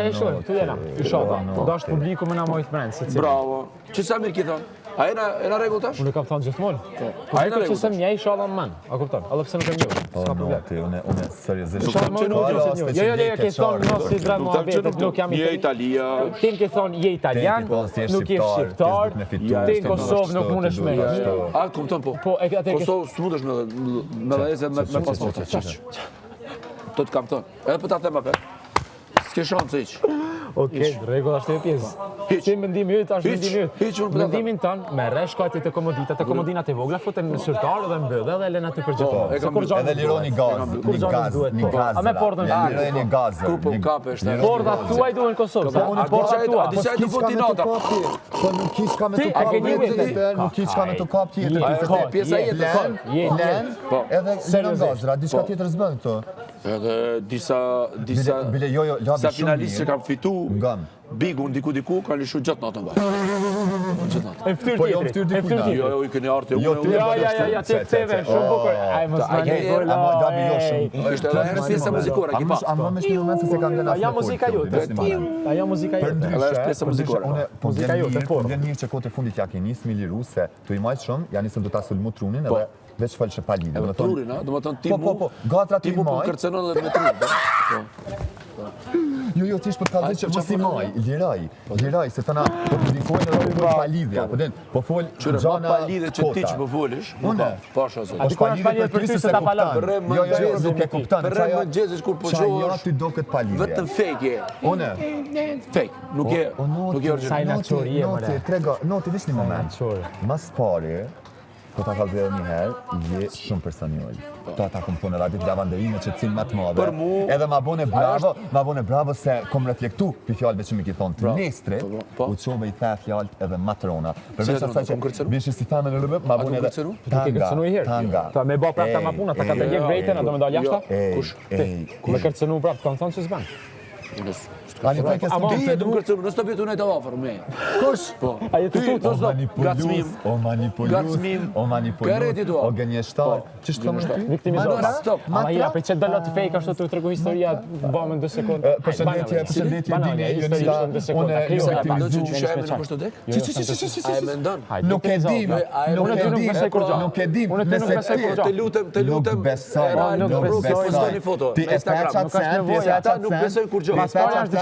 e shohim, tu jena. Inshallah. Dash publiku më na mojt brend se ti. Bravo. Që sa mirë ki thon? A jena rregull tash? Unë kam thënë gjithmonë. A jena rregull? Që se mja inshallah man. A kupton? Edhe pse nuk e njoh. S'ka problem. Unë seriozisht. Jo, ke thonë mos i dran muhabetet, nuk jam je Italia. Ti ke thonë je italian, nuk je shqiptar. Ti në Kosovë nuk mundesh me. A kupton po? Po e atë Kosovë s'mundesh me vëzë me pasportë. To të kam thënë. Edhe po ta them apo? S'ke shanse hiç. Okej, rregull është e pjesë. Ti mendimi yt është mendimi yt. Mendimin ton me rresh shkajtit të komoditat, të komodinat e vogla futen në syrtar dhe mbydh edhe lën aty për gjithmonë. Edhe lironi gaz, një gaz. A me portën lironi gaz. Kur po kapesh ti. Portat tuaj duhen në Kosovë. Unë portat tuaj, a disa do futi nota. Po nuk kish ka me të kap, nuk kish ka me të kap tjetër. Pjesa jetës. Lën, edhe liron gazra, diçka tjetër s'bën këtu. Edhe disa sa finalistë që kam fitu Bigun diku kanë lishu gjatë natën ba. E ftyrë tjetëri. Jo, i këni artë. Ja, ti këteve, shumë bukur. Aj, mos në një është edhe herë pjesa muzikore, ki pa. A më me shmi moment se se kam gëna Aja muzika jote. Aja muzika jote. Edhe është pjesa muzikore. Po vjen mirë që kote fundit ja ke nisë mi liru se tu i majtë shumë, ja nisën du ta sulmu trunin edhe veç falë që pa lidhë. Edhe trurin, do më tonë ti mu për kërcenon edhe me trurin. Jo, ti është për të kalëzit që mos i maj, liraj, se tëna po të dikojnë edhe për palidhja, po folë gjana kota. Pa palidhe që ti që po folish, pasha zë. A dikon është palidhe për ty se ta palan? Jo, nuk e kuptan. Për rëmë mëngjezis kur po qohësh, qaja ti do këtë palidhja. Vetëm fake e. Fake, nuk e original. Noti, vish një moment. Mas pari, po ta kalëzit edhe njëherë, je shumë personjol. Ta kom thonë edhe atit lavanderime që cilë më të madhe. Edhe ma bone bravo se kom reflektu për fjallëve që mi ki thonë të nestri, u qove i the fjallët edhe matrona. Përveç asaj që bishë si thamë në rëbë, ma bone edhe tanga. Me bo prapë ta ma puna, ta ka të gjek vrejten, a do me dal jashta? Kush? Me kërcenu prapë, kanë thonë që s'ban. Ani të ke s'këmë du kërcenu, nësë të pjetu në e të vafër me. Kush? A jetë tutë? O manipulus, o gënjeshtar. Qështë të më në ty? Viktimizor. Ama ja, për që dëllat të fejka është të të tregu historia, bëmë në 2 sekundë. Përshëndetje, dini,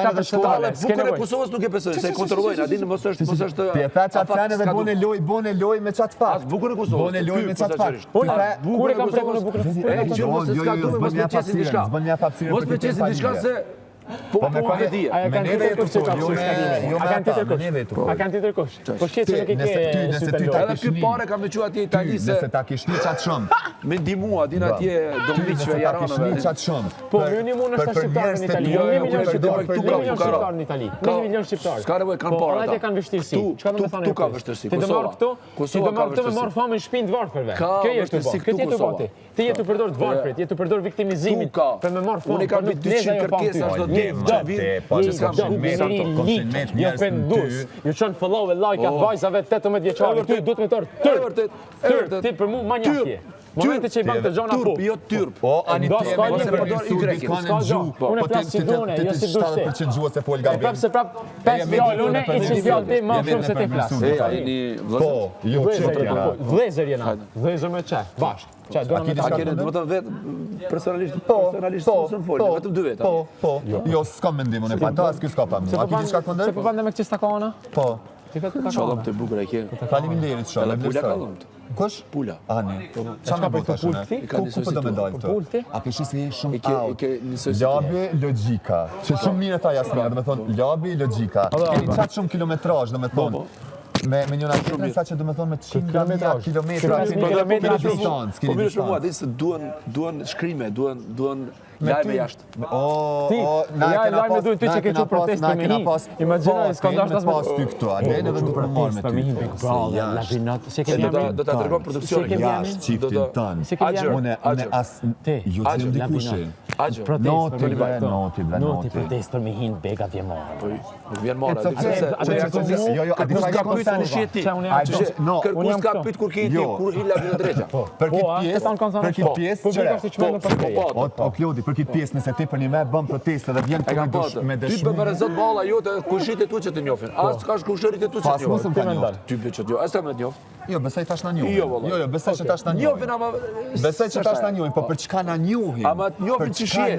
Bukër e Kosovës nuk e besoj, se kontrollojnë, a dinë mos është... Pjeta qatë sene dhe bone loj me qatë fat. Bukër e Kosovës. Bone loj me qatë fat. Kur e kam preku në bukër e Kosovës? Mos e s'ka dume, mos me qesin diçka. Mos me qesin diçka se... Po mua e dhije. A kanë tjetër kush që ka kush ka dhije? A kanë tjetër kush? Po shqetë që nuk i ke super lojë. Edhe ky pare kam me që atje Itali se... Nëse ta kish një qatë shumë. Me ndimua, din atje Domliqve, Jaranove. Nëse ta kish një qatë shumë. Po minimum është shqiptar në Itali. 1 milion shqiptar në Itali. 1 milion shqiptar. S'ka nevojë kanë parë ata. Ata kanë vështirësi. Çka do të thonë? Tu ka vështirësi. Ti do marr këtu? Ti do marr këtu me marr famën shtëpinë të varfërve. Kjo është vështirësi. Këtë jetë boti. Ti jetë përdor të varfrit, jetë përdor viktimizimin për me marr famën. Unë kam 200 kërkesa çdo ditë. Po që s'kam shumë Jo pendus, ju qënë follow e like atë vajzave 18 vjeçare, ty duhet me tërë, ti për mu manjakje. Momentet që i bank të gjona po. Jo tyrp. Po, ani të e mos e përdirësu dikane në gjuhë. Unë e flasë si dune, jo si dushti. 70% gjuhë se folë gabi. E prapë se prapë 5 fjallë, une i që fjallë ti ma shumë se ti flasë. A jeni Po, jo që jena. Vlezër jena, vlezër me qe, bashkë. A keni do të vetë personalisht nësën folë, vetëm 2 veta. Po, jo s'kam mendimun e pa ta, s'ky s'ka pa mu. A kini shka këndër? Se përpande me këqis të kona? Po. Qalëm të bukur e kje. Faleminderit shumë. Edhe pula ka dhëmë. Kush? Pula. Ani. Qa ka për të pulë ti? Ku për do me dojnë të? Pulë ti? A kështu se shumë out. Labi Labi logjika. Që shumë mirë e tha Jasmina, do me thonë labi logjika. Keni qatë shumë kilometraj, do me thonë. Me njëna shumë sa që do me thonë me 100 kilometra distancë. Po mirë shumë mua, dhe se duan shkrime, duan lajme jashtë. Lajme duhen ty që ke që proteste me hi. Imagina, s'ka ndashtë asme... pas ty këtu, a dene dhe du për marrë me ty. Do të atërgoj produksionin. Jashtë qiftin tënë. Une as... Jo që më dikushin. Noti protestër me hinë bega vjemarë. Nuk vjen marë. Kërkus ka pyt në shjeti. Kërkus ka pyt kur kejti, kur hi labi në drejqa. Për këtë pjesë, qëre. O Klodi, për këtë pjesë nëse ti për një me bën protestë dhe vjen këtu me Ty dëshmi. be me rezot balla jote kushit e tu që të njofin. As ka kushërit e tu që Pas të mos njofin. më ka njoft. Ty be që të njofin. As të me të njoft. Jo, besoj tash na njohin. Jo, valla. Jo, besoj që tash na Njofin njohin. ama... Besoj që tash na njohin, po për çka na njohin? Ama të njofin që shie.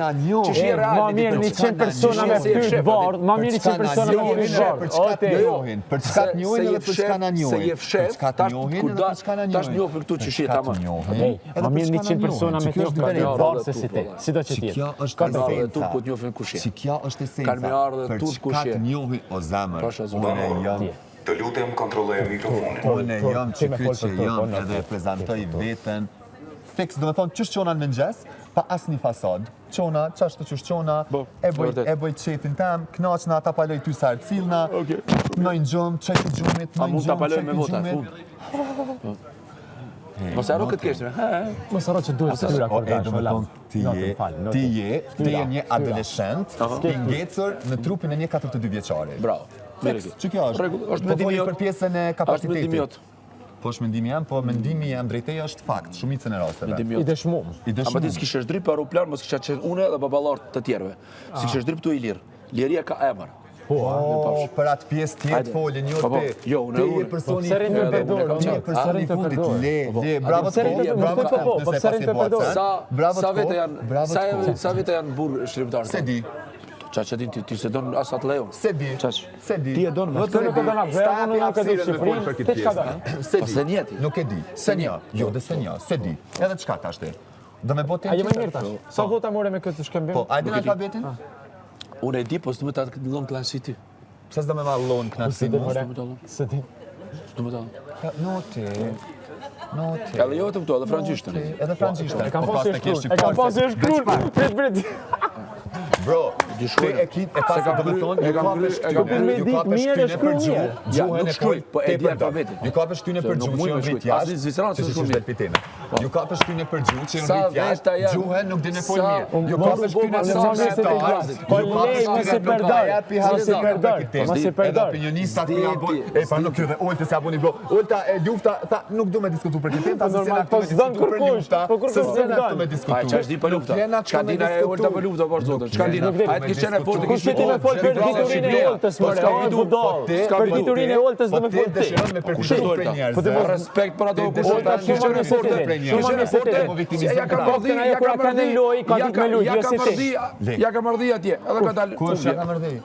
Që shie Ma realit. mirë 100 persona me fytyrë bardh, ma mirë 100 persona me fytyrë bardh. Për çka të njohin? Për çka të njohin edhe për çka na njohin? Se je fshef, tash njofin këtu që shie tamam. Ma mirë 100 persona me fytyrë bardh se si ti. Si do që ti. Kjo është Kanë me ardhe esenca. turp ku të njofin ku shie. Si kjo është esenca. Kanë me ardhe Për turp ku çka shie. të njohin o zemër. Pasha zë. Unë jam Të lutem kontrolloje mikrofonin. Unë jam që që jam edhe e prezantoj veten fix, do me thonë qështë qona në mëngjes, pa asë një fasad. Qona, qashtë të qështë qona, e boj qefin tem, knaqna, ta paloj ty sa cilna, nëjnë gjumë, qejtë gjumit, nëjnë gjumë, qejtë gjumit. Mos aro këtë keshtë, Mos harro që duhet të tyra kur Do me dash. thonë, ti je një adoleshent, i ngecur në trupin e një 42 vjeçari. Bravo. Që kjo është? Është Po mendimi voli jot. për pjesën e Është mendimi kapacitetit. jot. Po është mendimi jam, po mendimi jam drejteja është fakt, shumicën e rasteve. Mendimi I jot. dëshmum. I Ama ti dëshmum. s'kishe shdrip për aeroplan, mos kisha qenë une dhe baballar të tjerëve. Si kishe shdrip tu i lirë. Liria ka emër. Po, për atë pjesë tjetë folin, jo Po, ti. jo, unë Ti e je unë. personi Po, pse rrin të përdor, ti je personi i fundit. Le, bravo pse rrin të- bravo po, po, po, pse rrin të përdor? Sa vete janë, sa vete janë burr shqiptarë? Se di, Qa që din ti se don asat lejon. se di, se di. Ti e don Këtë vetëm nuk e do na bëjmë, unë nuk e do Shqipërinë, ti çka do? Se se di, njeti. nuk e di. Se nja, jo dhe se nja, se di. Edhe çka tash ti? Do me botin A je më mirë tash? Sa vota more me këtë shkëmbim? Po, a e din alfabetin? Unë e di, po s'du me ta lëm klasi ti. Pse s'do me vallon knatësin mu? Se ti. S'du me ta lëm. Noti, noti. Edhe jo të këto, edhe frangjishtën. Edhe frangjishtën. E kam Po, pasur pas të kesh shkruan. E kam pasur shkruan. Prit. Bro, ti e ki e pas do të thonë, ju kapësh e kam ty, me ju ditë kapësh mirë, ty në shkruaj përgjuhje. mirë. Ja, Gjuhën nuk e shkruaj, po e te di përdor. alfabetin. Ju kapësh ty në Se përgjuhje nuk që mund me vrit shkruaj. As jashtë. në Zviceranë Se s'e si shkruaj është pitena. Ju kapësh ty në përgjuhje që Sa vrit jashtë. veta janë- Gjuhën nuk din e fol sa- mirë. Ju mos kapësh ty në u sa bëma veta. se të gazit. Po lej, mos e përdor. Mos e përdor. Mos e Edhe përdor. opinionistat ku janë bërë, e pa nuk kjo dhe Olta se aboni bro. Olta e lufta, tha nuk du me diskutu për këtë temë, ta se normal, s'jena po këtu me s'don diskutu për kërkush, lufta, po kërkush se s'jena s'don. këtu me Ai diskutu. ç'është di për lufta? Jena Çka këtu me dina e diskutu. Olta për lufta po zotën. Çka dina? Nuk di. Ai të qenë e fortë. Kush ti me fol për diturinë e Oltës, more, o budall. Për diturinë e Oltës do me fol ti. Dëshiron me përkushtuar për njerëz. Po të mos Respekt për ato Ti kush Olta ata shumë që më janë fortë. për njerëz. Shumë më se Mo viktimizim Ja ka krah. mardhi, Ja ka kanë loj, ka ditë me loj, jo si ti. Ja ka mardhi atje, edhe ka dalë. Ku është ka mardhi?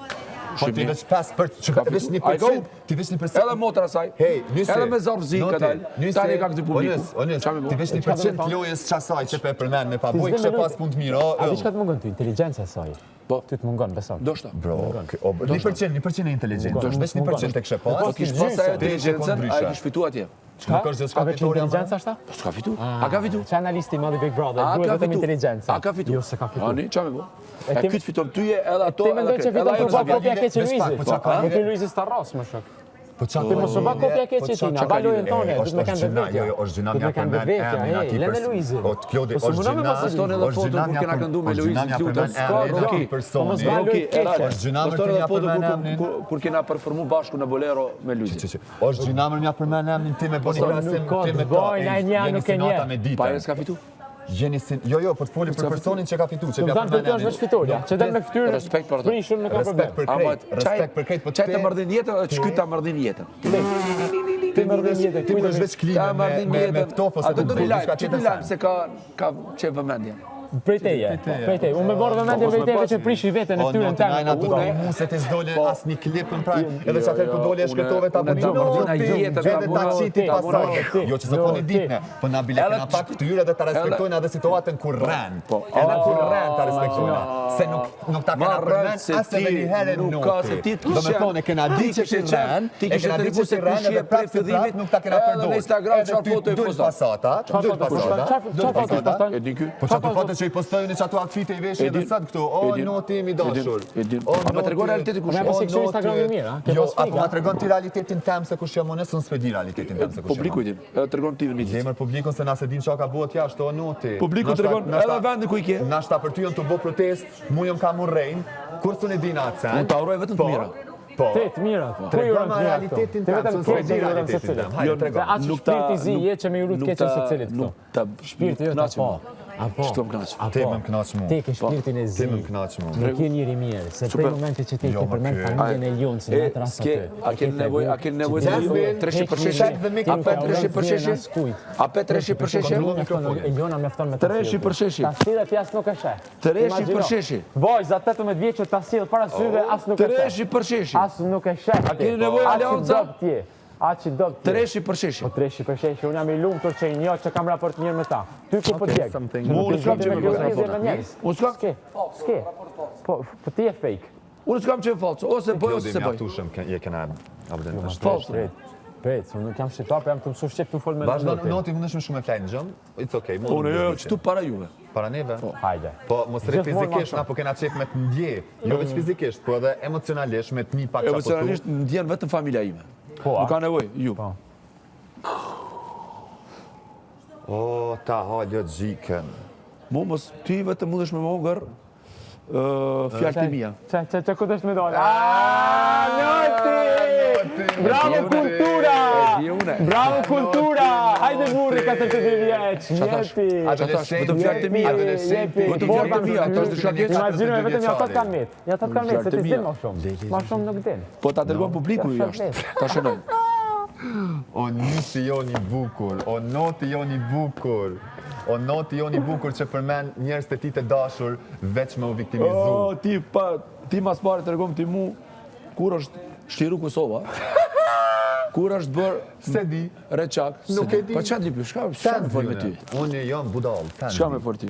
Po ti veç pas për veç 1%, ti veç 1%. Edhe motra saj. Hey, nyse. Edhe me zarvzi ka dalë. Tani ka këtë publiku. Çfarë më Ti bë? veç 1% lojës çasaj që pe përmend me pa boj kishte pas punë të mira. A di çka të mungon ty? Inteligjenca e saj. Po. Ty të mungon, beson. Ndoshta. Bro, 1% e inteligjencë. Veç 1% e kishte pas. Po kish pas sa inteligjencën, ai kish fitu atje. Nuk është A s'ka veç fitore. inteligjenca është ta? Po s'ka fitu. A ka fitu? Që analisti i madh i Big Brother, A duhet ka vetëm fitu? inteligjenca. A ka fitu? Jo, se ka fitu. Ani, çfarë më bë? E ti- kyt fiton tyje edhe ato. Ti mendoj që fiton për bak kopja keqe Veç pak, Luizit. po çka ka? Po ti Luizi sta rros më shok. Po çka? Ti mos u bak kopja keqe ti, na balojën tonë, do të më kanë vetë. Jo, është gjuna Do të mja më kanë përmen vetë, emrin lënë Luizin. O të Klodi, Po është s'mundon me gjuna postoni edhe foto kur kena këndu me Luizin, lutem, s'ka Roki. Po mos baloj keqe. Është gjuna mërë Postoni të edhe mja foto përmen emnin. kur kena performu bashku në Bolero me Luizin. Është gjuna mërë mja përmen emnin ti me boni krasim, nuk ka ti me të bojnë, ai një nuk e nje. Pa e s'ka fitu? Jeni sin, jo, po të foli për personin që ka fitu, që Do mja të thonë përmen për të është veç fitoria, që del me fytyrë. Respekt për ato. Prishur nuk ka Respekt problem. për krejt, respekt për krejt, po Çaj të mardhin jetën dhe çky ta mardhin jetën. Ti më rrën jetën, Ti më është veç Ta klime mardhin me jetën. këto, ose Ato do t'i lajm, që tjetër t'i lajm se ka çe vëmendje. Prej teje. Prej teje. Unë më morë vëmendje prej teje që prishi veten në fytyrën tënde. Unë do mu se të zdole as një klip në praj, edhe që atër ku dole e shkërtove ta unë bëni ta në mardhina jetën, ta edhe ta mardhina qiti ti, pasaj. Jo që se po një ditne, po na bile kena pak ftyrë dhe ta respektojnë edhe situatën kur rren. Edhe kur rren ta respektojnë. Se nuk ta kena përmen as edhe një herë nuk noti. ka se ti të Do me thonë, e kena di që ti rren, ti e kishe kena të di rifu që se ti rren kush je edhe prej prapë fillimit, nuk ta kena edhe përdor. në Instagram çfarë foto e Dul poston. pasata, dul pasata. Çfarë foto poston? E di ky. Po çato foto që i postojnë çato outfite i veshje edhe sot këtu. O noti mi dashur. A më tregon realitetin kush Ma je? pasi kështu Instagram i mirë, a? Ke Jo, pas apo frikë, ma a? tregon ti realitetin tem se kush jam unë, s'unë s'pe di realitetin tem se kush jam. Publiku i tim. Edhe tregon ti vënitit. Zemër publikun se na se dim çka ka bëhet jashtë o noti. Publiku tregon edhe vendi ku i ke. Na shta për ty janë të bë protest, mu jam kam urrejn, kur s'unë di na atë. Unë ta uroj vetëm të mira. Po. Ti të mira. Ku ju Tregon rën ma të mira këto? realitetin Ti tem, vetëm s'unë s'pe keq di i rën se realitetin cilit. tem. Hajde tregon. Atë shpirti zi je që me ju lut keqen se cilit këto. Nuk ta Shpirti jo ta po. Çto më kënaq. Ti më kënaq mua. Ti ke shpirtin e zi. Ti më kënaq mua. Nuk je njëri mirë, se prej momentit që ti ke përmend familjen e Ljonës në atë rast aty. A ke nevojë të 300 për sheshe? A pe 300 për sheshe? A pe 300 për sheshe? Ljona mjafton me 300 për sheshe. Ta sillet jas nuk e sheh. 300 për sheshe. Vajza 18 vjeçë ta sill para syve as nuk e sheh. 300 për sheshe. As nuk e sheh. A keni nevojë Aleonca? Aqi do ti. 300 për sheshe. Po 300 për sheshe, unë jam i lumtur që një që kam raport mirë me ta. Ty ku po djeg? Unë s'kam që me Unë Unë s'ke. Po ti je fake. Unë s'kam që falso, ose bëj ose se bëj. Je kena abden. Falso. Pret, unë nuk jam shqiptar, po jam të mësu shqip të fol me Vazhdo në noti mundesh më shumë e flajnë gjëm. It's okay. Unë jo, çtu para juve. Para neve? Hajde. Po mos rri fizikisht, na po kena çep me të ndje, jo vetëm fizikisht, po edhe emocionalisht me të mi pak çapo. Emocionalisht ndjen vetëm familja ime. Nuk ka nevojë, ju. O, ta halë gjikën. Mu mos ti vetëm mundesh me më hongër fjalët e mia. Çe ku desh me dalë? Noti! Bravo kultura! Bravo kultura! Hajde burri 42 vjeç. Noti! Vetëm fjalët e mia. Vetëm fjalët e mia, ato është shaqet. Imagjinoj vetëm ja tat kanë met. Ja tat kanë met, se ti din më shumë. Më shumë nuk din. Po ta dërgon publiku jashtë. Ta shënoj. O nisi joni bukur, o noti joni bukur. O noti joni bukur që përmend njerëz të ti të dashur veç me u viktimizu. Ti mas pare tregom ti mu kur është shtiru Kosova. Kur është bërë Se di, Reçak. Nuk e di. Pa çfarë di, çka më fol me ty? Unë jam budall. Çka më fol ti?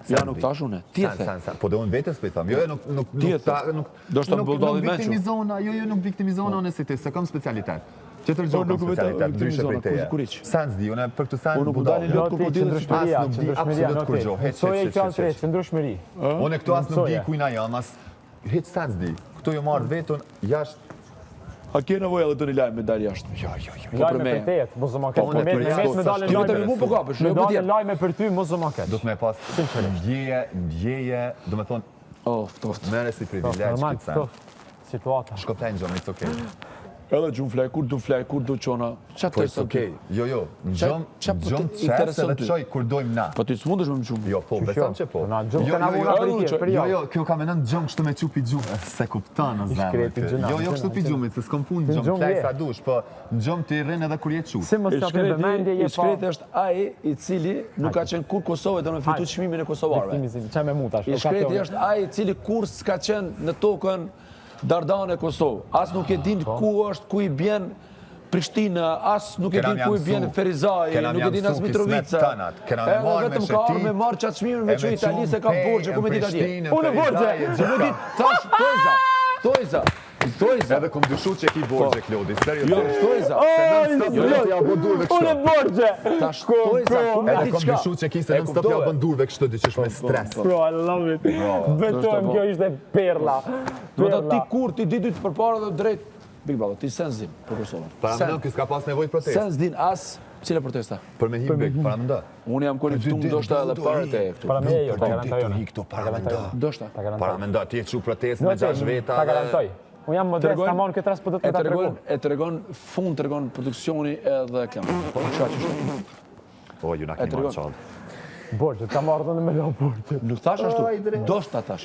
Ja nuk tash unë. Ti e the. Po do unë vetes po i tham. Jo, nuk Do shta budalli më viktimizona, jo, nuk viktimizona unë si ti, se kam specialitet. Qëtër gjohë kam specialitet, ndryshe prej teje. Sens di, unë për të sen budall. Lot qëndrueshmëria, absolut kur gjohë. Soja i kanë tre, qëndrueshmëri. Unë këtu as nuk di kujna jam, as hiç sens di. Këtu ju marr vetën jashtë. A ke nevojë edhe të një lajmë me dalë jashtë? Jo. Lajme për tejet, mos o maket. Po me dalë Ti vetëm mu po kapësh, jo dalë bëtje. lajme për ty, mos o maket. Do të me pas ndjeje, do me thonë, mere si privilegj këtë sen. Situata. Shkoptajnë gjënë, it's okay. Edhe gjumë flaj, kur do qona. Qa Po të it's okay. Jo, gjumë qesë edhe të qoj kur dojmë na. Po ti s'mundesh me më gjumë. Jo, po, besam që po. Na gjumë të na vuna për i tjerë, për jo. Jo, kjo ka menën gjumë kështu me qupi gjumë. Se kuptan, o zemë. Jo, kështu pi gjumit, se s'kom punë gjumë, flaj sa dush, po gjumë ti rrinë edhe kur jetë qup. Si mos të apë vëmendje je pa. Shkreti është ai i cili nuk ka qenë kur Kosovë do në fitu çmimin e kosovarëve. Qa me mu tash? Shkreti është ai i cili kur s'ka qenë në tokën Dardane e Kosovë. As nuk e din ku është, ku i bjen Prishtina, as nuk e din ku i bjen Ferizaj, nuk e din as Mitrovica. Vetëm ka arë me marë qatë çmimin me që Itali se ka borgje, ku me di ka dje. Unë borgje! Që nuk di, thash, Tojza. Edhe kom dyshu që ki borgje, Klodi, serios. Jo, Tojza. Unë borgje! Tash, Tojza, ku me Edhe di kom qka. dyshu që ki se nën stop ja bën durve kështu diqysh me stres. Bro, I love it. Betojmë, kjo ishte perla. Do të ti kur, ti di dytë përpara dhe drejt. Big Brother, ti sens din për Kosovën. Paramendon kësë ka pas nevoj protest. Sens din as cile protesta. Për me him big, paramendon. Unë jam kualifituar ndoshta edhe para te këtu. Para me jo, ta garantoj unë. Këtu paramendon. Ndoshta. Paramendon, ti e që protest me 6 veta. Ta garantoj. Unë jam modest, ta mon këtë ras për do të ta tregon. E tregon fund, tregon produksioni edhe kam. Po çka që. O, ju na keni marrë qallë. Borgje, ta marrë në me la borgje. Nuk thash ashtu. Doshta tash.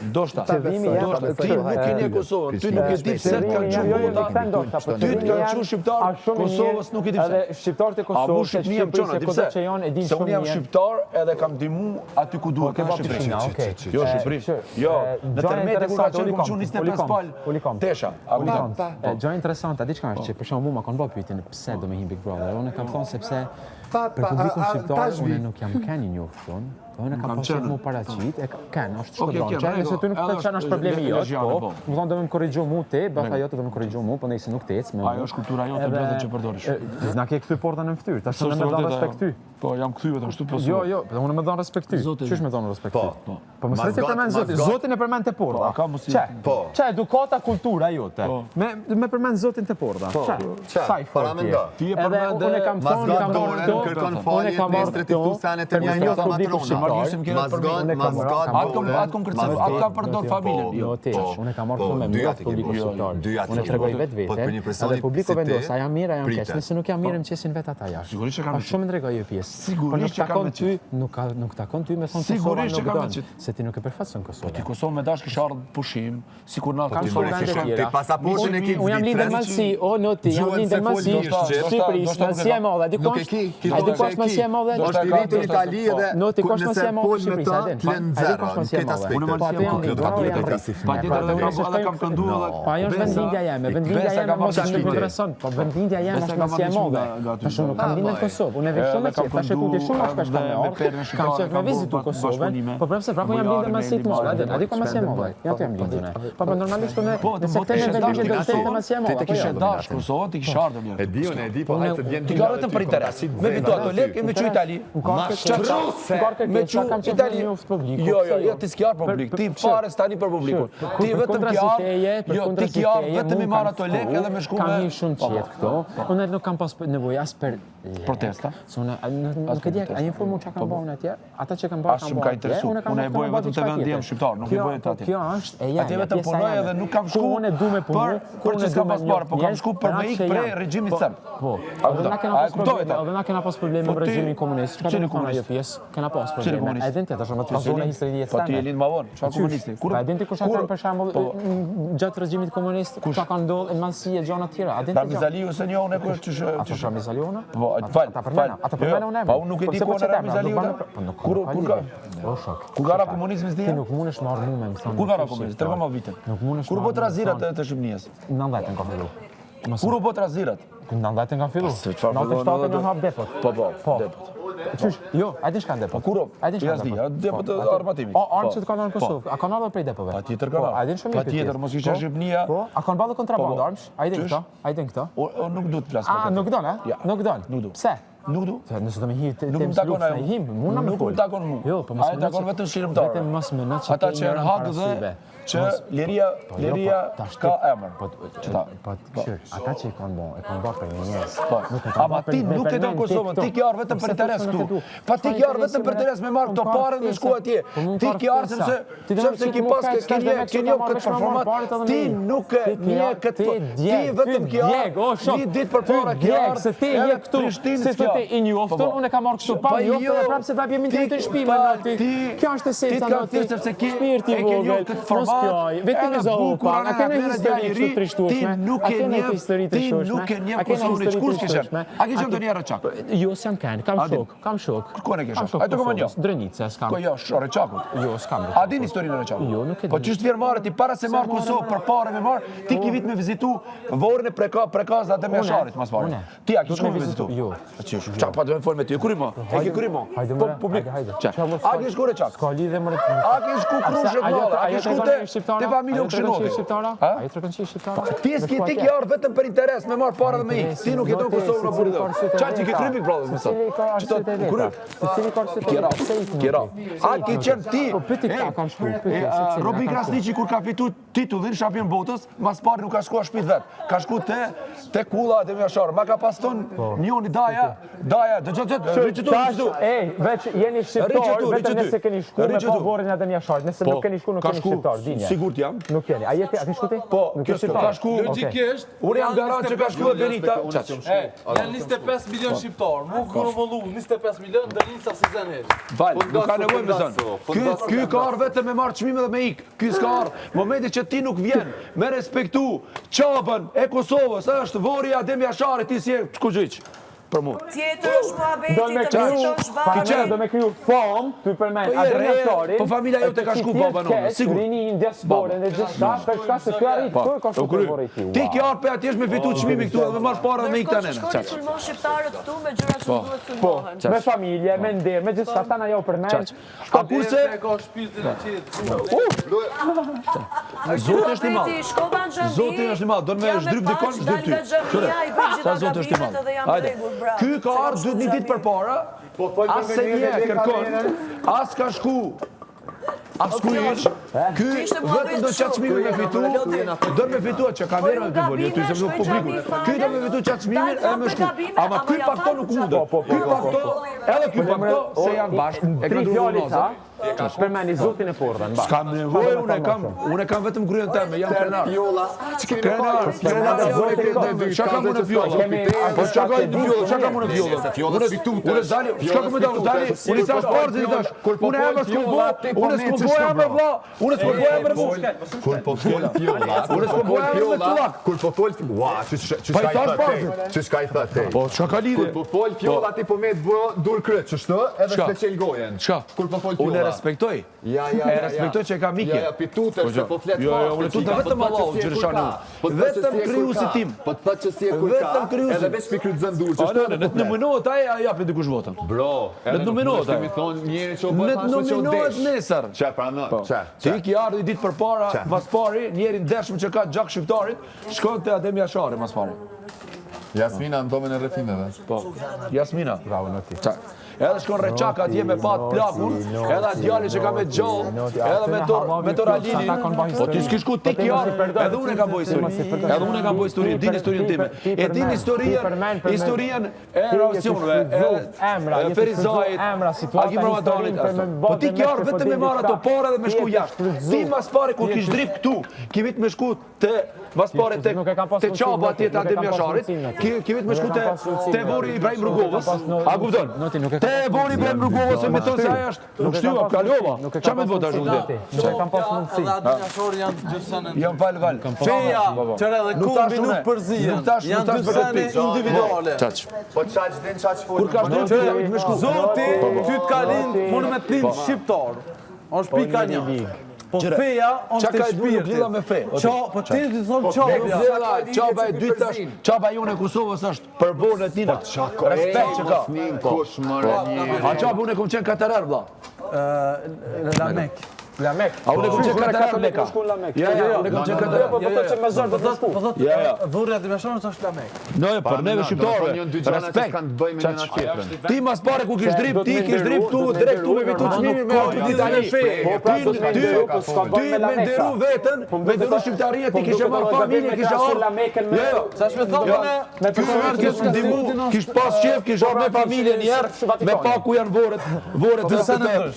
Doshta. Qëllimi jam. Ti nuk e një Kosovën, ti nuk e di pse kanë qenë Ty të kanë qenë shqiptar Kosovës nuk e di pse. Edhe shqiptarët e A bu Kosovës, shqipni jam qona, di pse? Se unë jam shqiptar edhe kam ndihmu aty ku duhet në Shqipëri. Jo Shqipëri. Jo, në tërmete kur ka qenë kom qenë 25 palë. Tesha. Gjë interesante, a di çka është që për shembull mua kanë bërë pyetjen pse do me him Big Brother. Unë kam thonë sepse për publikun shqiptar unë nuk jam kanë një njofton. Unë kam pasur më paraqit, e kanë, është shkodron. Nëse ty nuk të pëlqen është problemi jot, po. Më thonë do më korrigjo mua ti, baka jote do më korrigjo mua, po nëse nuk të ecë me. Ajo është kultura jote vetëm që përdorish. Na ke kthy portën në fytyrë, tash unë më dhan respekt ty. Po, jam kthy vetëm ashtu po. Jo, unë më dhan respekt ty. Çish më dhan respekt ty? Po mos rreti përmend zotin, zotin e përmend te porta. Ka mos. Po. Ç'a edukata kultura jote. Me përmend zotin te porta. Ç'a? Sa i Paramendon. Ti e përmend. Unë kam thonë, kam marrë këto. Kërkon falje, ministrit i Tusanet e një publiku Atë ka përdor familjen. Jo, ti, unë e kam marrë këto me mjaft publiku shqiptar. Unë e tregoj vetë edhe publiku vendos, a jam mirë, a jam keq. Nëse nuk jam mirë, më qesin vetë ata jashtë. Sigurisht që kam. Shumë ndregoj ju pjesë. Sigurisht që kam. Nuk takon ty me thonë Kosova nuk don, se ti nuk e përfaqëson Kosovën. Ti Kosovë me dash kish ardhur pushim, sikur na kam shumë vende tjera. Pasaportën e ke Unë jam lindër Malsi, o noti, jam lindër Malsi, Shqipërisë, Malsi e madhe, dikush Malsi e madhe. Është i rritur në Itali edhe noti kush Malsi e madhe në Shqipëri, a din? A di kush Malsi e madhe? Unë Po jam Patjetër kam kënduar. Po ajo është vendlindja jeme, vendlindja jeme mos më intereson, po vendlindja jeme është Malsi e madhe. Tash unë kam lindër në Kosovë, unë veç shumë që tash tu ti shumë shpesh kam ardhur, kam qenë me vizitu Kosovën, po prapse prapë jam lindër Malsi të madhe, a di ku Malsi e madhe? Ja ti jam lindër. Po normalisht unë nëse të jam vendlindje do të them Malsi e madhe. Ti kishe dash Kosovën, ti kishe ardhur mirë. E di, po hajtë të vjen ti garrotën për interes. Me fitu ato lekë, me çu Itali. Me çu Itali. Jo, ti s'ke ardhur publik. Ti fare tani për publikun. Ti vetëm ke ardhur. Jo, ti ke ardhur vetëm i marr ato lekë edhe me shku me. Kam shumë qet këto. Unë nuk kam pas nevojë as për protesta. Sonë nuk e di, a informu çka kanë bën atje? Ata që kanë bërë kanë bërë. Ka interesu. Unë e bëj vetëm te vendi jam shqiptar, nuk e bëj atje. Kjo është e jam. Atje vetëm punoj edhe nuk kam shku. Unë duam me punë. Për çka s'kam pas marrë, po kam shku për me ik pre regjimit serb. Po. Edhe na kena pas probleme me regjimin komunist. Çka do të thonë ajo pjesë? Kena pas probleme. A din ti tash më të thonë historinë e Po ti je lind më vonë. Çfarë komunisti? Kur a din ti kush ata për shembull gjatë regjimit komunist çka kanë ndodhur në Malsi e gjëra të tjera? A din ti? Ramizaliu se njëon e kush ç'është? Ato Ramizaliu? Po, fal. Ata përmendën unë. Po unë nuk e di ku era Ramizaliu. Kur Kur gara komunizmi s'di? Ti nuk mundesh marr mua më thon. Kur gara komunizmi? Tregom më vitën. Nuk mundesh. Kur bot razirat të Shqipënisë? 90-ën ka filluar. Kur bot razirat? 90-ën ka filluar. 97-ën kanë hap depot. Po, depot. Qysh? Jo, a din çka depot? Kur? A din çka depot? Depot të armatimit. Armët kanë në Kosovë. A kanë ardhur prej depove? Patjetër kanë. A din shumë mirë. Patjetër, mos ishte Shqipënia. Po, a kanë ballë kontrabandë armësh? A din këto? A din këto? Nuk duhet të flas. Nuk don, a? Nuk don. Pse? Nuk du. Nëse do më hi te nuk më takon ajo. Nuk më takon mua. Jo, po mos më takon vetëm shqiptar. Vetëm mos më në çka. Ata që janë hak dhe që liria ka emër. Po ata që kanë bën, e kanë bërë për njerëz. Ama ti nuk e don Kosovën, ti ke ardhur vetëm për interes këtu. Pa ti ke ardhur vetëm për interes me marr këto parë dhe shku atje. Ti ke ardhur sepse ke pas ke një këtë performancë. Ti nuk e një këtë. Ti vetëm ke ardhur një ditë përpara ke ardhur se ti je këtu. Se ti i njoftën, unë kam marrë kështu pa njoftë dhe prapë se ta jemi në shtëpi më natë. Kjo është esenca natë. Sepse ke shpirti vogël. Vetëm zopa, a ke një histori të trishtueshme? Nuk e një histori të trishtueshme. Nuk e një Kosovë kush kishe. A ke qenë ndonjëherë Rçak? Jo, s'jam kanë, kam shok. Ku ne ke shok? Ai të komo një. Drenica s'kam. Po jo, Rçakut. Jo, s'kam. A din historinë e Rçakut? Jo, nuk e di. Po ç'është vjen marrë ti para se marr Kosovë, përpara me marr, ti ke vit me vizitu Vorrën e prekazat të Mesharit, mas parë. Ti a ke shkuar me vizitu? Jo. Çfarë pa të fol me ti? Kurrë më? E ke kurrë më? Po publik. A ke shkuar Rçak? Ska lidhje më. A ke shkuar Krushë valla? A ke shkuar te familja Kshinovi? Ai tregon se shqiptar. Ti ke ardhur vetëm për interes, me marr parë dhe me ik. Ti nuk jeton Kosovën apo burrë. Çfarë ti ke kryer Big Brother më sa? Çto kurrë? Kira. A ke qenë ti? Po pyeti ka kam shkuar. Robi Krasniqi kur ka fituar titullin shampion botës, mas parë nuk ka shkuar shtëpi vet. Ka shkuar te kulla e Mjashar. Ma ka pas ton njëri Daja, dëgjoj. Ej, veç jeni shqiptar, vetëm nëse keni shkuar me Vorrën e Mjasharit. Nëse nuk keni shkuar, nuk keni shqiptar, dinje. Sigurt jam. Nuk jeni. A jeti, a ke shkuar ti? Po, ka shkuar. Logjikisht, unë jam garant që ka shkuar Benita. Janë 25 milion shqiptar. Mu kur vollu 25 milion dënin sa se zënë. Val, nuk ka nevojë me zën. Ky ka ardhur vetëm me marr çmime dhe me ik. Ky s'ka ardhur. Momenti që ti nuk vjen me respektu çapën e Kosovës, është Vorrja e Mjasharit, ti si je Kuxhiç. Për mua. Tjetër është muhabeti të mësosh vaje. Do me kriju fam, ty përmend Adrianari. Po familja jote ka shku baba nonë, sigur. Rini në diasporën e gjithçka, për çka se ky arrit ku ka shkuar Vorri ti. Ti ke ardhur pe atje me fitu çmimi këtu dhe me marr parë me ik tani. Çfarë sulmon shqiptarët këtu me gjëra që duhet sulmohen? Me familje, me nder, me gjithçka tani ajo përmend. A kurse ka shpirtin e qetë. Zoti është i madh. Zoti është i madh, do me zhdryp dikon, zhdryp ty. Sa Zoti është i madh. Hajde. Ky ka ardhur një ditë përpara, as se një kërkon, as ka shku, as ku ish, Ky vetëm do qatë çmimin me fitu, do me fitu që kamerën e bëjë, ty se nuk publikut. Ky do me fitu qatë çmimin e me shku. Ama ky pak to nuk mundet. Ky pak to, edhe ky pak to se janë bashkë. E kanë ndruar. Përmeni zotin e porrën. S'kam nevojë, unë kam vetëm kryen teme, jam krenar. Krenar, çka kam unë fjolla? Po çka ka unë fjolla? Çka kam unë fjolla? Unë zali, çka kam unë dali? Unë tash porzi tash. Unë jam skubo, unë skubo jam vlla. Unë skubo jam vlla. Kur po fol fjolla, kur po fol, ua, ç'është ka i thënë? Po çka ka lidhje? Kur po fol fjolla ti po me të bë dur kryt, ç'është? Edhe special gojen. Çka? Kur po fol fjolla. Unë respektoj. E respektoj që ka mikje. Ja, pitute se po flet. Jo, unë tuta vetëm Allahu Gjershanu. Vetëm krijuesi tim. Po të thotë që si e kur ka. Vetëm krijuesi. Edhe veç pikë zëndur, Në të nominohet ai japi dikush votën. Bro, në të nominohet ai. Mi thon njëri që u bë Në të nominohet nesër. Çe pranon, çe. Ti ki ardhi ditë përpara, pas pari, njëri ndershëm që ka gjak shqiptarit, shkon te Adem Jashari mas pari. Jasmina në domën e rrethimeve. Po. Jasmina. Bravo në ti. Edhe shkon Reçak atje me pat plakun, edhe djali që ka me gjallë, edhe me Toralinin. Po ti s'kish ku ti kjo, edhe unë kam bëj histori. Edhe unë kam bëj histori, din historinë time. E din historinë e relacioneve, e Ferizajit, Agim Ramadanit. Po ti kjo vetëm me marr ato parë dhe me shku jashtë. Ti mas pare kur kish drip këtu, ki vit me shku te mas pare te çaba atje te Adem Jasharit, ki vit me shku te Vori Ibrahim Rrugovës. A kupton? Te Vori Ibrahim Rrugovës se me thonë se aja është. Nuk shtyva, kalova. Qa me të vota shunde? Nuk e kam pas mundësi. Edhe Adem Jashari janë dy sene. Jam val. Feja, qëra dhe kumbi nuk përzihen. Janë dy sene individuale. Qaq. Po çaj din çaj fol. Kur ka shdojnë që me shku. Zoti, ty t'ka lind, mund me t'lind shqiptar. Është pika një. Po feja, është të shpirtit. Qaka me fe. Po ti të thonë qaba. Qaba e dytë është, qaba jone Kosovës është për borën e tina. Respekt që ka. Kush mëre një. A qaba unë e kom qenë Katarar, vla. Lamek. A unë e kom qenë Katarar, Leka. Ja, unë e kom qenë Katarar. Po të që me zërë të të shku. Dhurja të meshonës është Lamek. No, për neve shqiptarëve, respekt. Ti mas pare ku kish drip, ti kish drip tu, drejt tu me vitu qmimi me Itali. Ti me nderu vetën, me nderu shqiptaria, ti kishe marrë familje, kishe arë. Sa shme thonë me Kish pas qef, kish arë me familje njerë, me pa ku janë voret të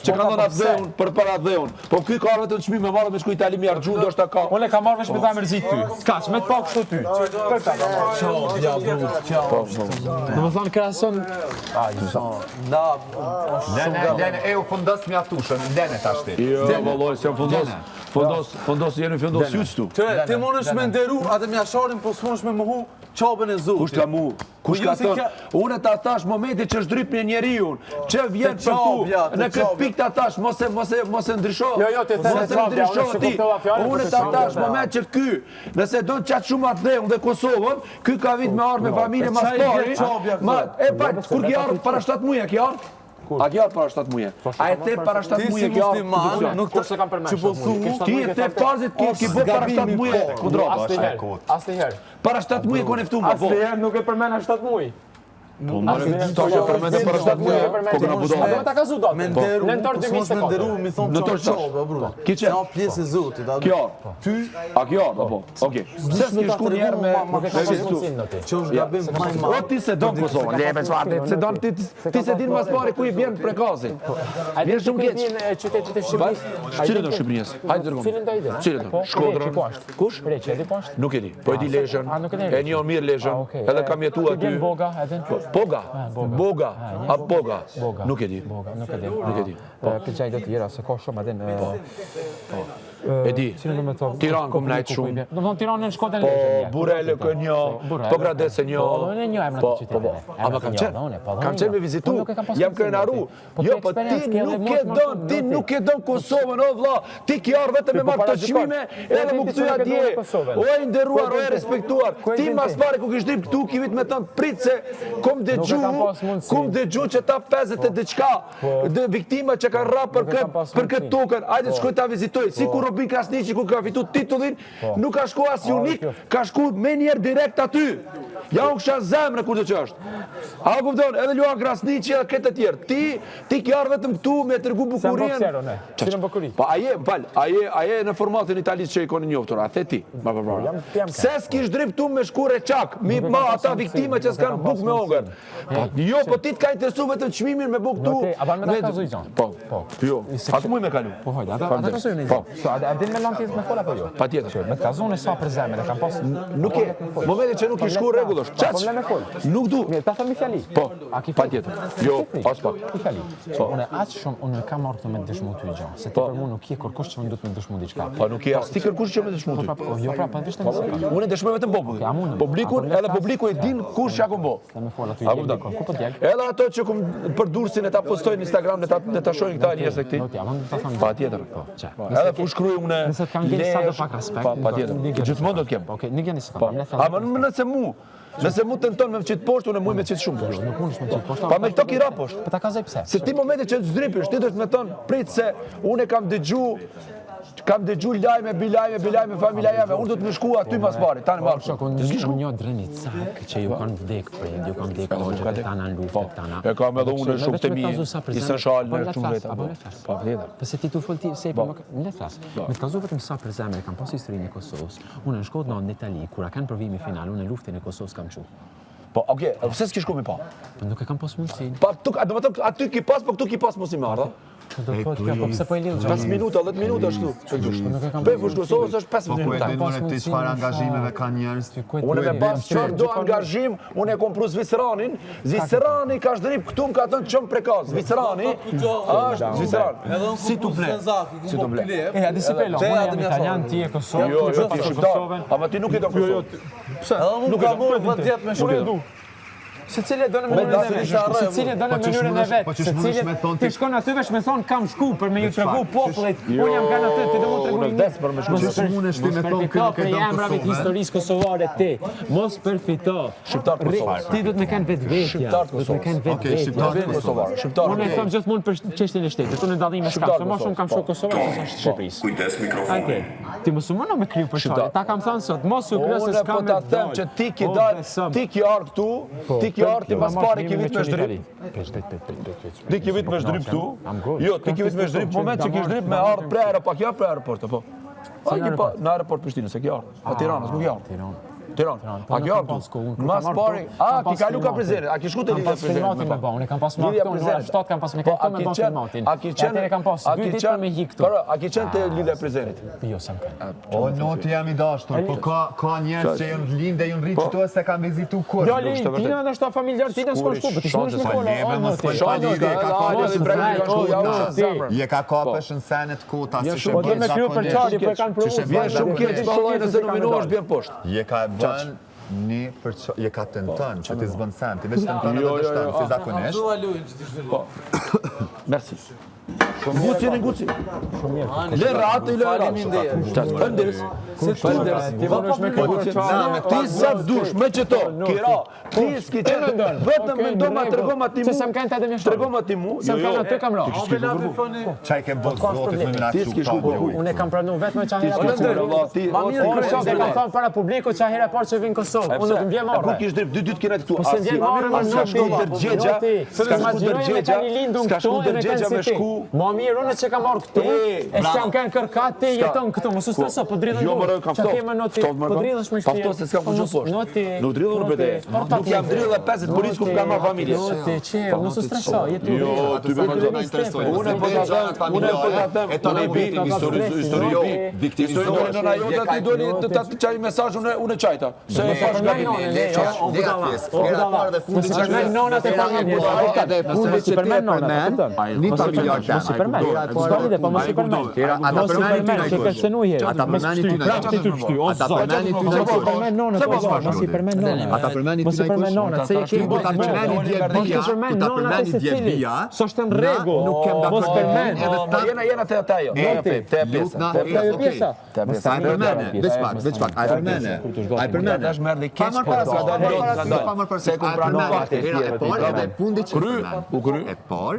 që ka dhona dheun, për para dheun. Po këj ka vetën qmi me marrë me shku Itali mi argju, do shta ka. Unë e ka marrë vesh me ta mërzit ty. Kaç, me të pak shtu ty. Në më thonë krason... Lene, e u fundos mjaftushën, lene tash ti. Jo, valloj, se fundos jeni fundos qyqtu. Ti mund është me nderu atë mjasharin, po s'mon është me muhu qabën e zotit. Kush ka mu? Kush ka thonë? Unë ta tash momenti që shdryp një njeriun, që vjen për tu, në këtë pikë ta tash, mos e ndrysho. Jo, ti thënë ti. Unë ta tash moment që ky, nëse do të qatë shumë atë dhe Kosovën, ky ka vit me arë me familje mas pari. E fakt, kur ki arë para 7 muja, ki arë? A ki arë para 7 muja? A e te para 7 muja ki arë? Nuk të se kam përmenë. Ti e te parzit ki bo para 7 muja kudrota. Asnjëherë. Para 7 muja kone ftu ma bo. Asnjëherë nuk e përmena 7 muj. Po marrë të që përmende para 7 muja, po këna budala. Me ta ka zu datë. Me nderu, Në tërë 20 me nderu, mi thonë qabë, bro. Ki që? Qa pjesë e zotit. Kjo, a kjo, apo? Oke. Se s'ki shku njerë me vizitu. Që është gabim maj ma. O ti se donë Kosovën, lebe qëvartë, se donë ti se din mas pari ku i bjen prekazi. Vjen shumë keq. Qytetit e Shqipërisë. Cilën do Shqipërisë? Hajde dërgom. Cilën do ide? Cilën do? Shkodrën. Kush? Reqe, e di po është? Nuk e di. Po e di Lezhën. E një mirë Lezhën. Edhe kam jetu aty. Boga, edhe? Poga. Boga. A Boga. Nuk e di. Nuk e di. Nuk e di. Për gjaj do tjera, se ka shumë edhe në... E di. Tiranë kom najtë shumë. Do më thonë Tiranën Shkodrën Po, Lezhën. Burele kë një, po Gradese një. Po, në një emra të qytetit. Ama kam qenë me vizitu, jam krenaru. Jo, po ti nuk e don Kosovën, o vlla, ti ki arë vetëm me marrë të qmime, edhe më këtuja dje. O e nderuar, o e respektuar. Ti mas pare ku kish drip këtu, ki vit me tënë pritë se kom dëgju që ta 50 e diçka viktima që kanë rap për këtë tukën. Ajde të shkoj ta vizitoj, si kur Albin Krasniqi kur ka fitu titullin, nuk ka shku as unik, ka shku me njerë direkt aty. Ja unë kësha zemre kur të që është. A kupton, edhe Luan Krasniqi edhe këtë të tjerë. Ti kjarë vetëm këtu me të rëgu bukurien. Pa aje në formatin italisë që i koni njoftur, a the ti. Se s'kish drip tu me shkure qak, mi ma ata viktime që s'kanë buk me ogër. Jo, po ti t'ka interesu vetëm qmimin me buk tu. A ban me ta kazuj zonë? Po, jo, atë muj me kalu. Po hojde, ata kazuj në zonë. A din me lanë tjetë me fola po jo? Pa tjetër. Me kazuj në sa për zemre, kam pas... Nuk e, momenti që nuk i shku regullosht, qaq, nuk du. Ta thëmi fjali. Po, pa tjetër. Jo, pas pak. Fjali. Unë aqë shumë, unë kam marrë të me dëshmu të i gjanë, se ti për mu nuk je kërkush që më du të me dëshmu diqka. Pa nuk je as ti kërkush që me dëshmu ty. Jo, pra, pa vishtë në mësë. Unë dëshmoj vetëm popullin. Publikun, edhe publiku e din kush që akum bo. Edhe ato që kum për dursin e ta postojnë në Instagram, në ta shojnë këta njerëz e këti. Pa tjetër. Edhe fushkruj unë lesh, pa tjetër. Gjithmonë do të kem. Nuk janë i Nëse mu të nëton me qitë poshtë, unë muj me qitë shumë poshtë. Nuk mund është me qitë poshtë. Pa me këto kira poshtë. Pa ta kazaj pse? Se ti momenti që të zdripish, ti dështë me tonë pritë se unë kam dëgju lajme, bilajme, familja jame, unë do të më shku aty mas pari, tani marë. Unë një drenit sak që ju kanë vdek prind, ju kanë vdek hoxhët e tana në luftë e tana. E kam edhe unë shumë të mi, i së shalë në shumë veta. Pa vjetër. Pëse ti tu folti, se i për më le thas. Me të kazu vetëm sa për zemre, kam pas historinë e Kosovës. Unë në shkodë në Itali, kura kanë përvimi final, unë në luftën e Kosovës kam qu. Po, oke, pëse s'ki shku mi pa? Po nuk e kam pas mundësin. Pa, aty ki pas, po këtu ki pas mos i marrë, do të thotë kjo, po pse po e lidh? 5 minuta, 10 minuta ashtu. Befush Kosovës është 5 minuta. Po e ti çfarë angazhimeve ka njerëz? Unë me pas çfarë do angazhim, unë e kom pru Zviceranin. Zvicerani ka shdrip këtu më ka thënë çm prekaz. Zvicerani është Zviceran. Si tu ble. Si tu ble. A di se pelo, unë jam italian, ti e Kosovë. Jo, ti je shqiptar. Ama ti nuk je do Kosovë. Pse? Nuk ka morë 10 jetë me shumë. Se cilë do në mënyrën e vetë, se cilë do në mënyrën e vetë, se cilë ti shkon aty vesh me thonë kam shku për me ju tregu popullit, unë jam kanë aty, ti do më tregu një. Mos mundesh ti me thonë kë nuk e do emrave të historisë kosovare ti, mos përfito. Shqiptar kosovar. Ti do të më kanë vetvetja. Shqiptar kosovar. Okej, shqiptar kosovar. Shqiptar. Unë e them gjithmonë për çështjen e shtetit, unë dallime s'kam, se më shumë kam shku Kosovë se është Shqipërisë. Kujdes mikrofonin. Ti mos u mëno me kriu për çfarë. Ta kam thënë sot, mos u krye se s'kam. Unë po ta them që ti ki dal, ti ki ardh këtu, ti ki ardh ti pas pari ki vit me shdrip. Ti ki vit me shdrip këtu. Jo, ti ki vit me shdrip, moment që ki shdrip me ardh pre aeroport, po. Në aeroport Prishtinës, se ki ardh. A Tiranës, nuk ki ardh. Tiranë. A kjo ardhë? Mas pari, ki kalu ka prezenit, a ki shku të lidhja prezenit me ba? Unë kam pas marrë këtu, në shtatë kam pas me këtu me bërë filmatin. Atëre kam pas 2 ditë për me hi këtu. A ki qenë të lidhja prezenit? Jo, sem ka. O, noti jam i dashtur, po ka njerëz që janë lindë, janë rritë qëto e se kam vizitu kur. Jo, tina në shta familjar, tina s'kon shku, për ti s'kon shku Je ka kapësh në senet kota, si që bërë Je ka bën je ka tentën që ti zbën sen, ti veç tentën edhe dështën, si zakonisht. Merci. Nguci në nguci. Le ratë i le ratë. Pënders. Ti sa dush, me qëto, kira. Ti s'ki qenë, vetëm me ndo ma të regoma ti mu. Se sem kanë të edhe mjë Të regoma ti mu. Sem kanë aty kam ra. Qaj ke bëtë zotit me mina qukta. Unë e kam pranu vetë me qahera parë. Ma mirë kërshok e kam thonë para publiku qahera parë që vinë Kosovë. Unë nuk më vje marrë. Kur kish drip, 2 ditë kena këtu. Se vje marrë Ska shku dërgjegja. Ska shku dërgjegja me shku. Ma mirë, unë që kam marrë këtu, e s'kam kanë kërkat, ti jeton këtu, mos u streso, po dridhën Jo, më kam ftoft. Po dridhësh me shtëpi. Fafto se s'kam fuqë poshtë. Nuk dridhën për te. Nuk jam dridhë 50 policë ku kam marrë familje. Noti, që, mos u streso, jetu. Jo, ty me më Unë po ta them, e tonë historio në ajo ti doli të çaj mesazh unë çajta. Se e fash gabim. Mos i përmend nonat e familjes. Ka dhe fundit që ti përmend. Një familjar të Mos i përmend. S'kali dhe, po mos i përmend. Ata përmeni ty që kërcenu herë. Ata përmeni ty në Prapë ti të shty, o zot. Mos i përmend nonat, mos i përmend nonat. Ata përmeni ty Mos i përmend nonat, se ke Do ta përmeni djebia, do ta përmeni djebia. S'është në rregull. Nuk kem da mos përmend. Jena te ajo. Te pjesa. Te pjesa. Ai përmene, veç pak, ai përmene. Ai përmene. Tash merr dhe keq po se ku pranon e parë edhe fundi që u kry. E parë.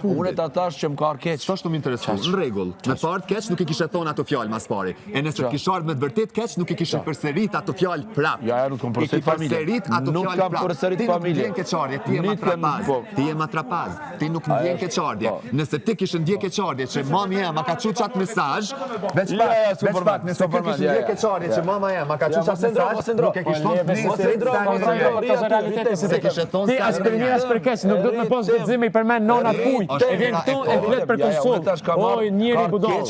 Unë ta tash që më ka keq. S'është më interesu. Në rregull. Me të parë keq nuk e kishe thonë ato fjalë mas pari. E nëse të kishe ardhur me të vërtet keq nuk e kishe përsërit ato fjalë prap. Ja, nuk kam përsërit familje. Nuk kam përsërit familje. Ti je matrapaz. Ti je matrapaz. Ti nuk ndjen keqardhje. Nëse ti kishe ndjen keqardhje që mami e ma ka çu çat mesazh, veç pak, nëse ti kishe ndjen keqardhje që mama e ma ka çu çat mesazh, nuk e kish thonë Ti as për një as për keq, nuk do të më pas gëzimi për mend nona kuj. E vjen këtu e flet për konsull. Oj, njeri budall.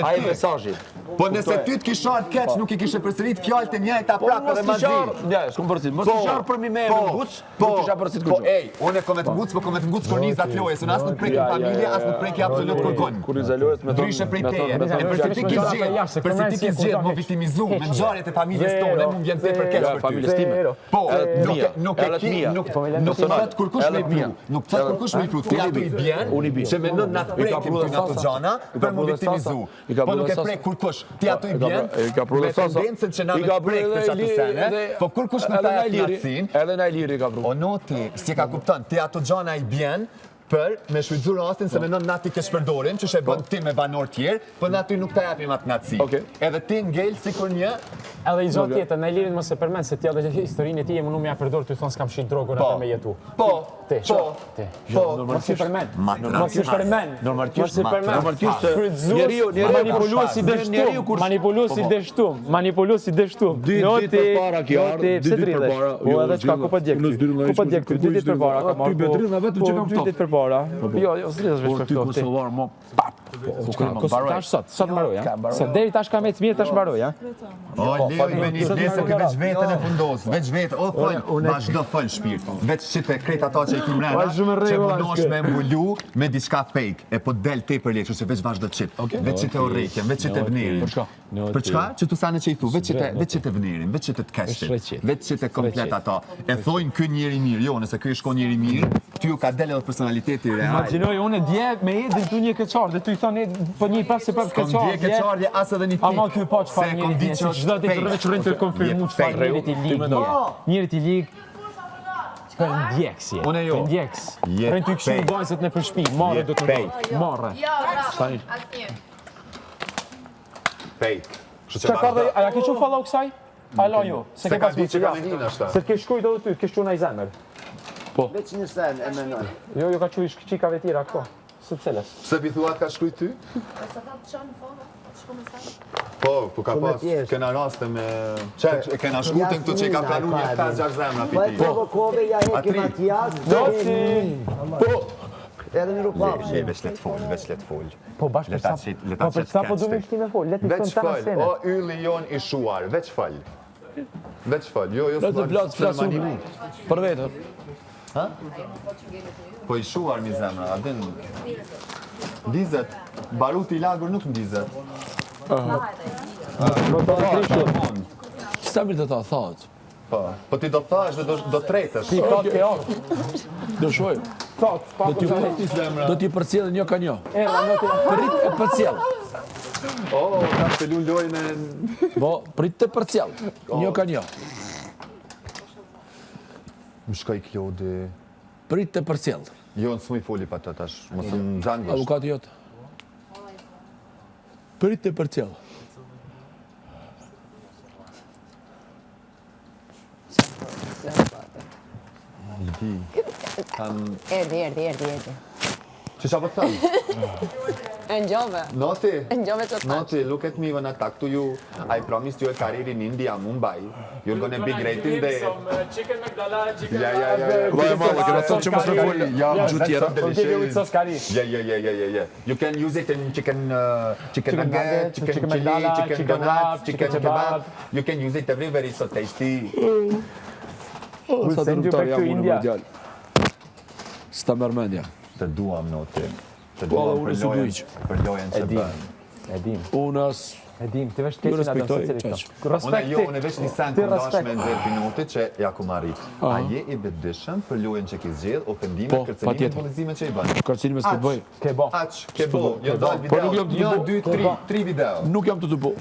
Ai mesazhi. Po nëse ty të kishe ardhur keq, nuk i kishe përsërit fjalët e njëjta prapë edhe mazi. Ja, s'kum përsërit. Mos i shar për mi me nguc, nuk kisha përsërit Po kurrë. ej, unë kam të nguc, po kam të nguc kornizat lojës, unë as nuk prekim familje, as nuk prekim absolut kurrë. Kur izolohet me Ndryshe prej teje. E përse ti ke zgjedh më viktimizu me ngjarjet e familjes tonë, më vjen tepër keq për ty. Familjes time. Po, nuk thot kurkush me pru. Nuk thot kurkush me pru. Ti ato i bjen, që me nën na prekim ty ato gjana për më viktimizu. Po nuk e prek kurkush. Ti ato i bjen. Me tendencën që na me prek të çato sene. Po kurkush nuk ta jep natsin. Edhe na Iliri ka pru. O noti, si ka kupton, ti ato gjana i bjen për me shfrytzu rastin se me nën nati ke shpërdorin, që bën ti me banor tjerë, po na ty nuk ta japim atë natsi. Edhe ti ngel sikur një. Edhe i zot tjetër, na Ilirin mos e përmend se ti edhe historinë e tij më nuk më ja përdor ty thon s'kam shit drogën atë me jetu. Po, ti. Mos i përmend. Mos i përmend. Normalisht. Njeriu manipuluesi dështum. Manipuluesi dështum. Ditë përpara kjo ardhi, dy ditë përpara. Po edhe çka ku po djeg. Ku po djeg 2 ditë përpara ka marrë. Ty bedrina vetëm që kam 2 ditë përpara. Jo, s'rrihesh veç për këto. Ti Kosovar mo. Tash sot mbaroj, ha. Se deri tash kam ecë mirë, tash mbaroj, ha. O, Leo i veni, nesër ke veç vetën e fundos, veç vetë, o, fol, vazhdo fol shpirt, veç që te krejt ato që i kim rena, që mundosh me mbullu me diçka fake, e po del te për lekë, se veç vazhdo qit, veç që te urrejtjen, veç që te vnerin. Për çka? Që tu sane që i thu, veç që te vnerin, veç që te t'keshtit, veç që te komplet ato. E thojnë ky njeri mirë, jo, nëse ky shkon njeri mirë, ty ju ka del edhe personaliteti real. Imagjinoj, unë dje me Edin tu një keqardhë, tu i thonë po një pas se pas keqardhë. Kom dje keqardhje as edhe një pikë. Ama ky po çfarë njëri ti, çdo ditë rreth rrin të konfirmu çfarë njëri ti lig. Njëri ti lig. Çka ndjeksie. Unë jo. Ndjeks. Rrin të kshu vajzat në për shtëpi, marrë do të thotë. Marrë. Tani. Fake. Çka ka dhe, a ja ke çu follow kësaj? Alo jo, se ke pas që kam hinë ashta. Se ke shkruajt edhe ty, ke shkruar në zemër. Po. Veç një sen e menoj. Jo, ka çu çikave tjera këto. Së cilës? Se pithuat ka shkruaj ty? Sa ka të qanë follow, shko me sa. Po ka pas, kena raste me... Që kena shkutën këtu që i ka plalu një 5-6 zemra Po e piti. të vokove ja heki Matjas, Po! edhe një rupavë. Veç let fol. Po bashkë për sa po du me shti me fol, let i Veç kënë të fol, nësene. o ylli jon i shuar, veç fol. Veç fol, jo Flasu për vetën. Po i shuar mi zemra, a din... Ndizet, baruti i lagur nuk ndizet. Ç'sta mirë të ta thot. Po ti do të thash dhe do tretesh. Ti ka ke orë. Do shoj. Thot, pa Do t'ju veti zemra. Do t'i përcjellë një ka një. Prit e përcjell. O, ka shpelu lojnë e... Po, prit të përcjell. Një ka një. Më shkoj Klodi... Prit të përcjell. Jo, në s'mu i foli pa të tash, mos në zangësht. Avukati jotë. Prit të përcjell. Erdi. Që qa po të thëmë? Engjove. Noti, Engjove që të Noti, look at me when I talk to you. I promised you a career in India, Mumbai. You're gonna be great in there. Chicken McDonald's, chicken... Yeah. Vaje malla, këna thonë që mos me folë gjuhë tjera. Yeah. You can use it in chicken nugget, chicken chili, chicken donuts, chicken kebab. You can use it everywhere, it's so tasty. Sa send you back to India. Sta mërmendja. Të duam, Noti. Të Po, duam unë s'u duiq. për lojen që bën. Edim, Unë ti vesh të keqin respektoj, Unë veç një sen këndash me nëzër minutit që ja ku marrit. A je i vetëdijshëm për lojen që ki zgjedh, ofendimet, Po, kërcenimet, patjetër. vëllëzimet që i bën? kërcinimin s'të bëj. ke bo. Aq, ke bo, jo dal Po nuk video, jam të 1, 2, 3 video. Nuk jam të bu.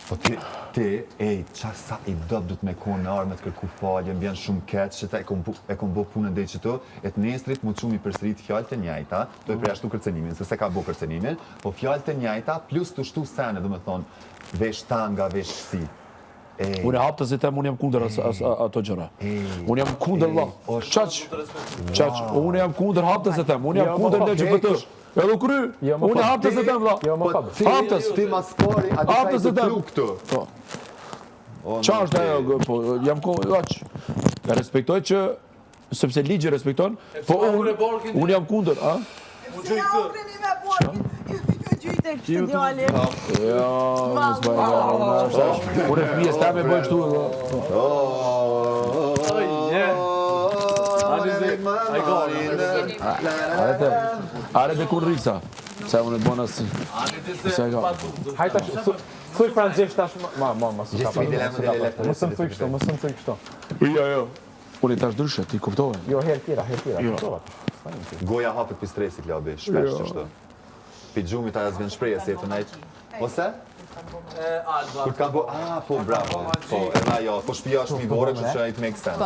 Po ti, qa sa i dob du të me konë në arme të kërku falje, më bjen shumë keq, që ta e kom bo punën dhe që të, e të nesrit mu qumë i përsërit fjallë të njajta, do i preashtu kërcenimin, se ka bo kërcenimin, po fjallë të njajta, plus të shtu sene, do me thonë, vesh tanga, vesh kësi. Unë e hapë të zitem, unë jam kundër ato gjëra. Unë jam kundër, la. Qaq, unë jam kundër hapë të zitem, unë jam kundër LGBT. Edhe kry, unë e hapë të zitem, la. Haptës. Ti ma spori, a di sa i të klu këtu. Qa është ajo, po, jam kundër, e respektoj që, sepse ligji respekton, po unë jam kundër, a? Si na ukreni me borgin, ju gjyte kështë djali. Ja, mos bëjë, unë e fëmijës ta me bëjë kështu, are dhe kur risa, se unë e të bëna si. Hajta, thuj francesht tash, ma su ka pa. Mësëm thuj kështu. Jo, unë i tash dryshe, ti kuptohen. Jo, herë tira, kuptova. Goja hapët për stresit, labi, shpesh që shto. Pi gjumit aja zven shpreja se të najtë. Ose? Kur t'ka bo, po, bravo. Po, edhe jo, po shpija është mi vore, që që it make sense.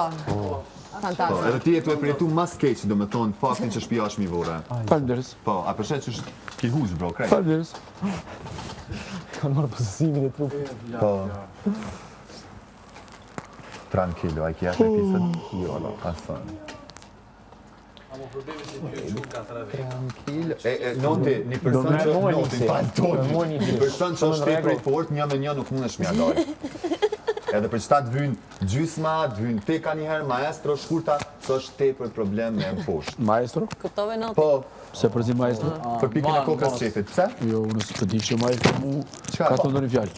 Fantastik. Edhe ti e tu e përjetu mas keq, do me thonë, faktin që shpija është mi vore. Falënderes. Po, a përshet që është ki huz, bro, krejt. Falënderes. Kanë marrë posesimin e trupit. Po. Tranquilo, a i kja të pisët? Jo, no, asën. Tranquilo. Noti, një person që është tepër i fort, një me një nuk mund është mja dojë. Edhe për qëta të vynë gjysma, të vynë teka njëherë, maestro, shkurta, së është tepër problem me më poshtë. Maestro? Kuptove noti? Po, Se përzi maestro? për pikin e kokës qefit, pse? Jo, unë së të di që maestro mu ka të ndoni fjallë.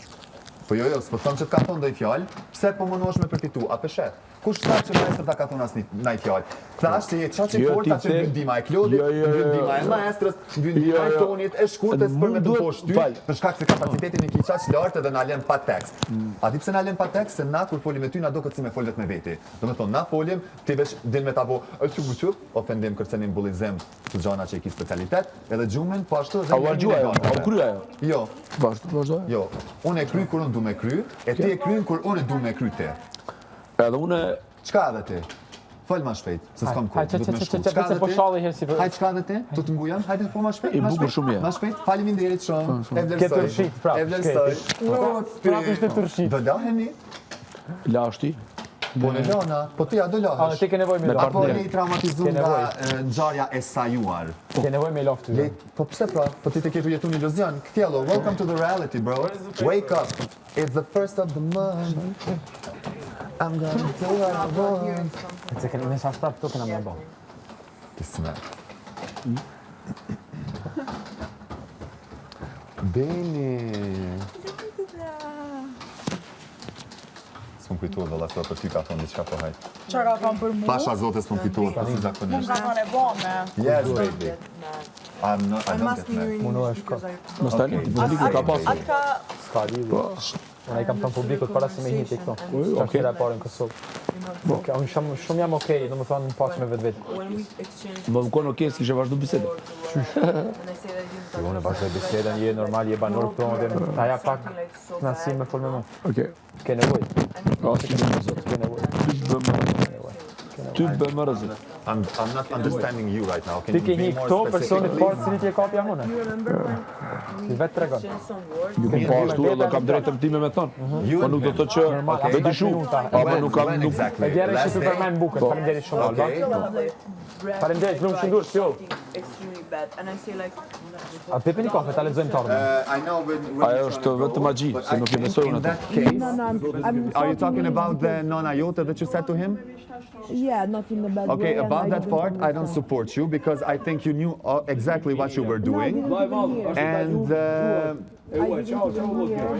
Po jo, s'po thonë që t'ka thonë doj fjallë, pse po mënosh me përfitu, a përshet? Kush tha që maestro ta ka thonë asë naj fjallë? Thash që je qatë që forta që vyndima e Klodit, vyndima e maestrës, vyndima e Tonit, e shkurtës për me të poshtë ty, për shkak se kapacitetin i ki qaq lartë edhe na len pa tekst. A di pse na len pa tekst? Se na kur folim me ty na do këtë si me folvet me veti. Do me thonë, na folim, ti veç din me ta bo, ofendim, kërcenim, bullizim, të gjana që i ki specialitet, edhe gjumin, po ashtu A u argjua jo? A u krya jo? Jo. Vazhdo? Jo. Unë e kry kur unë du me kry, e ti e kryin kur unë e du me kry ti. Edhe unë... Qka edhe ti? Fol ma shpejt, se s'kam kohë, du të me shku. Qka edhe ti? Hajt qka edhe ti? Tu të ngujan? Hajt po ma shpejt? I bukur shumë je. Ma shpejt? Faleminderit shumë. E Ke vlerësoj. tërshit, prap, E vlerësoj. Prap ishte tërshit. Do lahemi? La është ti? Po në lana, po ti a do lahesh? Ti ke nevoj me loftë. Apo ne i traumatizum nga ngjarja e sajuar. Ke nevoj me loftë. Po pse pra? Po ti të ketu jetu një iluzion. Këtjello, welcome to the reality, bro. Wake up. It's the first of the month. I'm gonna do what I want. Se keni me sa prap këto kena me bo. Kismet. Beni. S'më kujtuar valla se për ty ka thonë diçka po hajt. Qa ka kam për mu? Pasha zote s'më kujtuar po si Mun zakonisht. ka thonë e bome. Yes, baby. I don't get mad. Muno është ka. Më stali? Publiku ka pasur. Atë ka... Ska lidhje. Unë i kam thënë publikut para se me hiti këto. Qa është tira parë në Kosovë. Unë shumë jam okej, do më thonë në pak me vetë. Më më konë okej, s'kishe vazhdu bisede. Unë e vazhdoj bisedën, je normal, je banor këto, dhe taja pak knasim me fol me mu. Okej. Ke nevoj. Ke nevoj. Ty të bëmë rëzit. I'm not understanding you right now. Can Ti you ke be hi more këto specific, personit please? parë cili ti e kapja mune. Ti vetë tregon. Ju kom pa ashtu edhe kam drejtëm time me thonë. Po nuk do të që veti shumë. Apo nuk kam nuk... E djerë që Superman bukën, falemderit shumë, Alba. Falemderit, lumë shëndur, s'jo. A Pepe një kafe, ta lexojmë tarme. Ajo është vetë magji, se nuk i besoj unë atë. Are you talking about the non-iota that you said to him? Yeah, not in the bad way. Okay, about that part, I don't support you because I think you knew exactly what you were doing.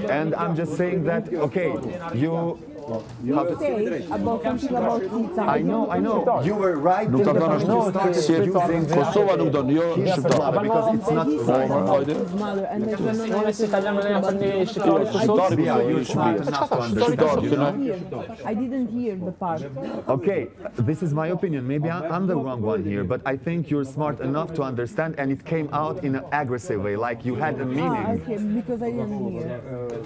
And I'm just saying that, okay, about something about Cica. I know. You were right. Nuk ka thënë You ashtu. started Si using Kosova nuk don, jo shqiptar. because it's not Hajde. Unë si italiano ne jam një shqiptar të Shqiptar Bia, you're smart enough to understand. I didn't hear the part. Okay, this is my opinion. Maybe I'm the wrong one here, but I think you're smart enough to understand, and it came out in an aggressive way, like you had a meaning. Okay, because I didn't hear.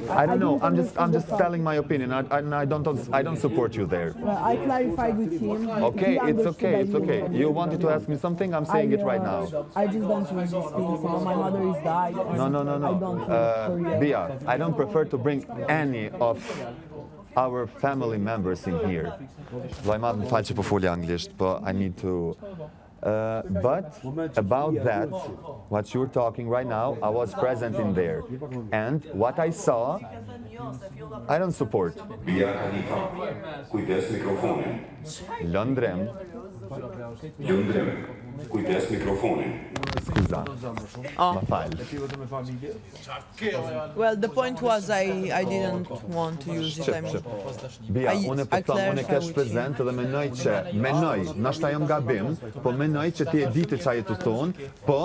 I don't know. I'm just telling my opinion. I don't support you there. I clarified with him. Okay, He it's understood okay. I It's didn't okay. know. You wanted to ask me something. I'm saying it right now. I just don't use these things. So my mother is died. And No. I don't use Bia, I don't prefer to bring any of our family members in here. Vlajmat më falë që po folja anglisht, but I need to... but about that, what you're talking right now, I was present in there. And what I saw, I don't support. Bia Khalifa. Kujdes mikrofonin. Lëndrem, Lëndrim. Kujdes mikrofonin. skuza, më falë. Well, the point was I didn't want to use it. I mean, Bia, I- unë po I them, unë e kesh clarify with prezent dhe menoj, nashta jam gabim, po menoj që ti e di të çfarë të thon, po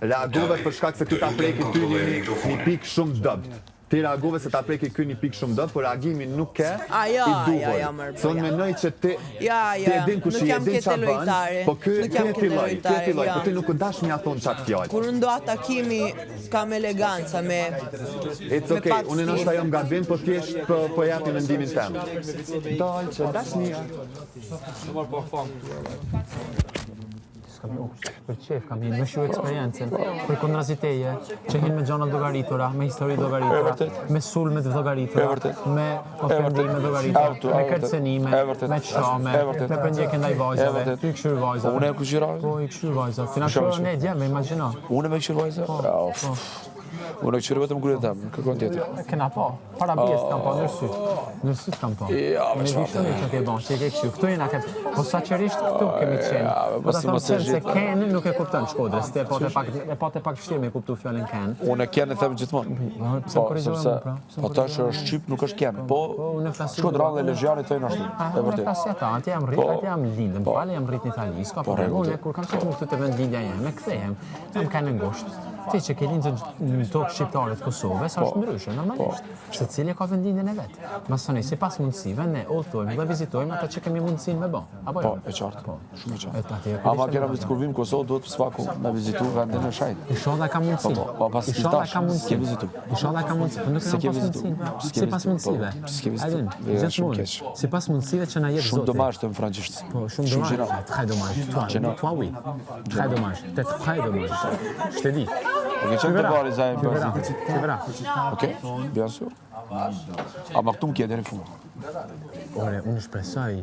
reagove për shkak se ti ta preki ty një pikë shumë dobt. Ti reagove se ta preki ky një pikë shumë dobt, por reagimi nuk ke ja, i duhur. ja, mërë, Se unë menoj që ti Ja, ti e din kush nuk je, jam din kete çfarë bën, lojtare. po ky Nuk jam ti kete filloj, lojtare, po ja. ti nuk u dash mja thon çat fjalë. Kur ndo atakimi kam eleganca me It's okay, pak unë stil. nështë jam gabim, po thjesht po japi mendimin tem. Dolce, dashnia. Për qef kam hinë me shu eksperiencen, për kundraziteje, që hinë me gjona llogaritura, me histori llogaritura, me sulmet llogaritura, me ofendime llogaritura, me kërcenime, me çome, me përndjekje ndaj vajzave, ty këshyr vajzave. Unë e kushiroj? Po, i këshyr vajzave. Ti na shkruan ne dje, me imagjino. Unë me këshir vajza? Unë e këshirë vetëm kërë tem, kërkon tjetër. Kena po, para bjes kam po, në syt kam po. Ja, me Ne çfarë? dishoni që ke bon, që ke këshyr. Këtu jena këtë, po saqërisht këtu kemi qenë. Po ta mos e thonë se zhit. Ken nuk e kupton Shkodrës, te po te pak vështirë me kuptu fjalën Ken. Unë e Ken e them gjithmonë. Pse Po, korrigjohem sepse pra? po tash është Shqip, nuk është Ken. Po, unë flasim. Shkodra dhe Lezhjani thojnë ashtu. E Unë vërtet. flasja ta, aty jam rrit, aty jam lindë, më falë jam rrit në Itali, s'ka problem. Unë kur kam qenë këtu te vend lindja jam, kthehem, jam kanë ngushtë. Ti që ke lindë në tokë shqiptare të Kosovës, është ndryshe, normalisht. Secili ka vendindjen e vet. Masoni, sipas mundësive ne udhtojmë dhe vizitojmë ata që kemi mundësinë me bë. Apo Po, jo? e qartë. Shumë e qartë. Atje. Ama kena vizitë kur vim Kosovë, duhet sfaku me vizitu vendin e shajt. Inshallah ka mundësi. Po, pas Inshallah tash, ka mundësi. s'ke vizitu. Inshallah ka mundësi, po nuk S'ke kemi pas vizitu. mundësinë. S'ke Sipas vizitu, mundësive. po, s'ke vizitu. Adin, Ja, shumë gjithmonë. keq. Sipas mundësive që na jep Zoti. Shumë dommage të në francishtë. Po, shumë dommage. Très dommage. Gênant. Toi, oui. Très dommage. Peut-être très dommage. Je te dis. Ke qenë të bari za e Tu verras. bërësit. Tu verras. Ok, bien sûr. Ama këtu më kje deri në fund. Ore, unë shpresoj.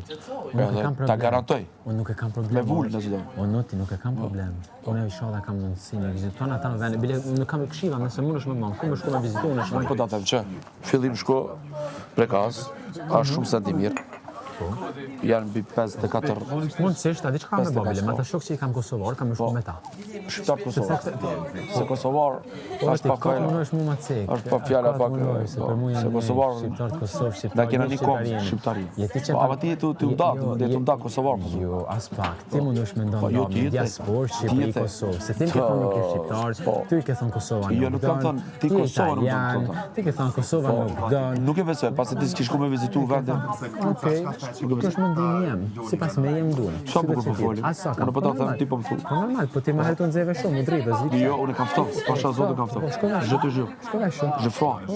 Unë nuk e kam Ta problem. garantoj. Unë nuk e kam problem. Me vull nëse do. Unë noti nuk e kam problem. Unë inshallah kam mundësinë me viziton ata në vend. Bile nuk kam këshilla, nëse mundesh më vonë. Ku më shko me vizitu unë Po shkoj. ta them që fillim shko prekas, është shumë senti mirë. Janë mbi 54 Mundësisht, a di çka kam me bobile, me ata shok që i kam kosovar, kam më shku me ta. shqiptar Kosovë. Se Kosovar është pak Ka fjalë. punosh mu ma cek. Është pak fjala pak. Se për mua Se janë Kosovar shqiptar të Kosovë, shqiptar. na kena një kom shqiptari. Po ama ti tu nda, ti tu nda Kosovar. Jo, as pak. Ti mundesh me ndonë jo, ti me je diasporë, Shqipëri, je Kosovë. Se ti më ke thonë nuk je shqiptar, ty ke thonë Kosova Jo, nuk kam thonë, ti Kosova nuk kam thonë. Ti ke thonë Kosova nuk don. Nuk e besoj, pasi ti s'ke shku me vizitu vendin. Okej, kjo është mendimi jam. Sipas me jem duan. Sa bukur po foli. Asa kam. Unë po ta them ti po më thu. Po normal, po ti më herë të nxeve shumë, drejtë, zgjidh. Jo, unë kam ftohtë. Pasha zotë kam ftohtë. Je te jure. Shko vesh. Je froid.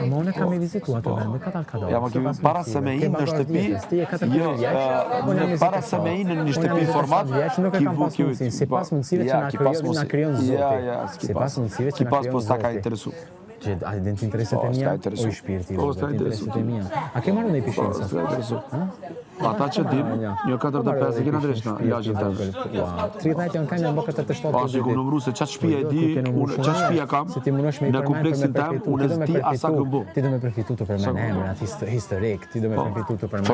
Ama unë kam i vizituar ato vende, ka dalë kado. Ja, ma kemi para se me inë në shtëpi, jo, para se me inë në një shtëpi format, nuk e kam pas mundësinë, sipas mundësive që na krijon Zoti. Ja, Sipas mundësive që ki na pas krijon po sta ka Zoti. interesu. Që a den të interesat e mia, o i shpirti, Po, s'ka të interesat e interesu. mia. A ke marrë ndaj Po, pishenca? s'ka interesu. Ata që dim, një 4-5 e kena drejt na, lagjën të. 30 janë kanë në bokët të shtatë. Pasi ku numru se çat shtëpia e di, unë çat shtëpia kam. Se ti mundosh me Në kompleksin tim, unë di asa këmbo. Ti do me përfitu të përmen emrat historik, ti do me përfitu të përmen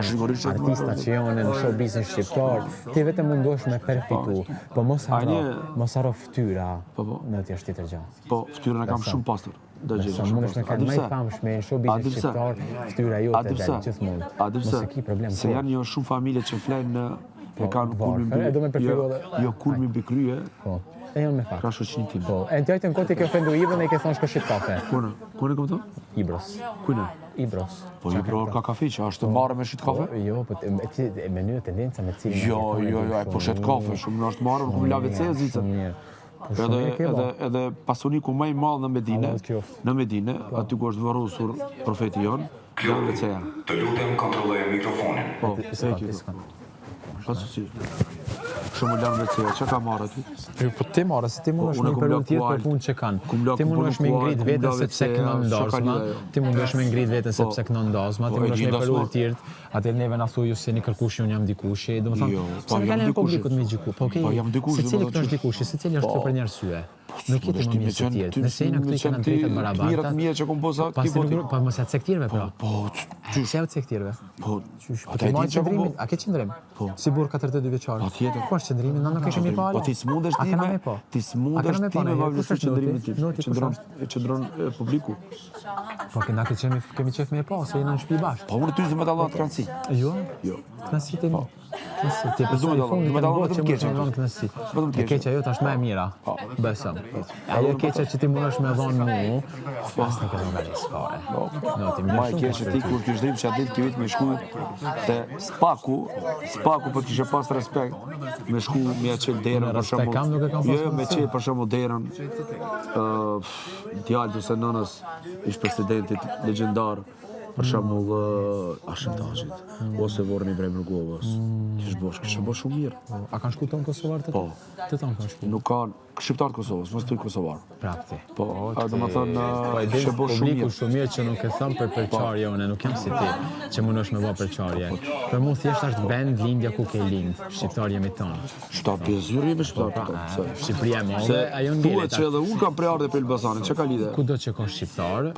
artista që janë në showbizin shqiptar, ti vetëm mundosh me përfitu, po mos haro fytyra në tja shtitër gjatë. Po, fytyrën e kam shumë pastër. do gjej. Sa mundesh me kanë më i famshme në showbizin shqiptar, fytyra jote dal gjithmonë. Mos e ke problem. Se janë jo shumë familje që flenë e kanë kulmin jo kulmi mbi krye. Po. E janë me fakt. Ka shoqërinë time. Po. E në tjetër kohë ti ke ofendu Ibrën e ke thonë shko shit kafe. Kune kom thënë? Ibros. Kune? Ibros. Po Ibro ka kafe që është marrë me shit kafe? Jo, po e mënyrë tendenca me cilin. Jo, po shet kafe, shumë në është marrë, ku la WC zicën. Edhe pasoniku më i madh në Medinë, aty ku është varrosur profeti jon, në WC-ja. Të lutem kontrolloj mikrofonin. Po, si. Shumë lanë WC-ja, që ka marrë aty? Po ti marrë, se ti mund është me për unë tjetë për punë që kanë. Ti mund është me ngrit vetën sepse kënon ndazma, ti mund është me ngrit vetën sepse kënon ndazma, ti mund është me për unë tjertë, atë neve na thuju se një kërkushi unë jam dikushi, do më thonë, se me kanë e publikut me gjiku, po okej, se cili këtë është dikushi, se cili është të për një arsye. Nuk jeti më mirë se tjertë, nëse jena këtu i kanë drejtet barabarta, pa mos e të sektirve, Po, se e të sektirve. Po, ti mojë qëndrimin, a ke qëndrim? Si burë 42 vjeqarë. Ku është qëndrimin, në nuk e kemi pala? Po ti s'mundesh time ma vlerësu qëndrimin tim, qëndron publiku. Po këna kemi qef me e pa, se jena në shpi bashkë. Po unë ty zë me dalon të knasi. Jo? Knasi të mi. Ti e përsoj i fundit të mbot që më që më dhonë knasi. E keqa jo të është me e mira, besëm. Ajo keqa që ti mund është me dhonë mu, pas në këtë nga njësë fare. Ma e keqa ti kur kështë drim që atë ditë ki vitë me shku të spaku për kështë pas respekt, me shku me qëllë derën për shumë. Jo, me qëllë për shumë derën, djallë të se nënës ish presidentit legendar, për shembull Ashimtazhit, ose Vorni Bremërgovës. Kishë bosh shumë mirë. A kanë shku tonë Kosovar të? Po. Të tonë kanë shku? Nuk kanë shqiptarë Kosovës, mos të Kosovar. Prapti. Po, do më thënë, kishë bosh shumë mirë. Shumë mirë që nuk e thëmë për përqarje, une nuk jam si ti, që mund është me bë përqarje. Për mu thjesht është vend lindja ku ke lind, shqiptar jemi tonë. Shqiptar pjesëzyrë jemi shqiptar për tonë. Shqipëria e madhe, ajo në Thuhet që edhe unë kam prejardhe për Elbasanit, që ka lidhe? Kudo që ka shqiptar,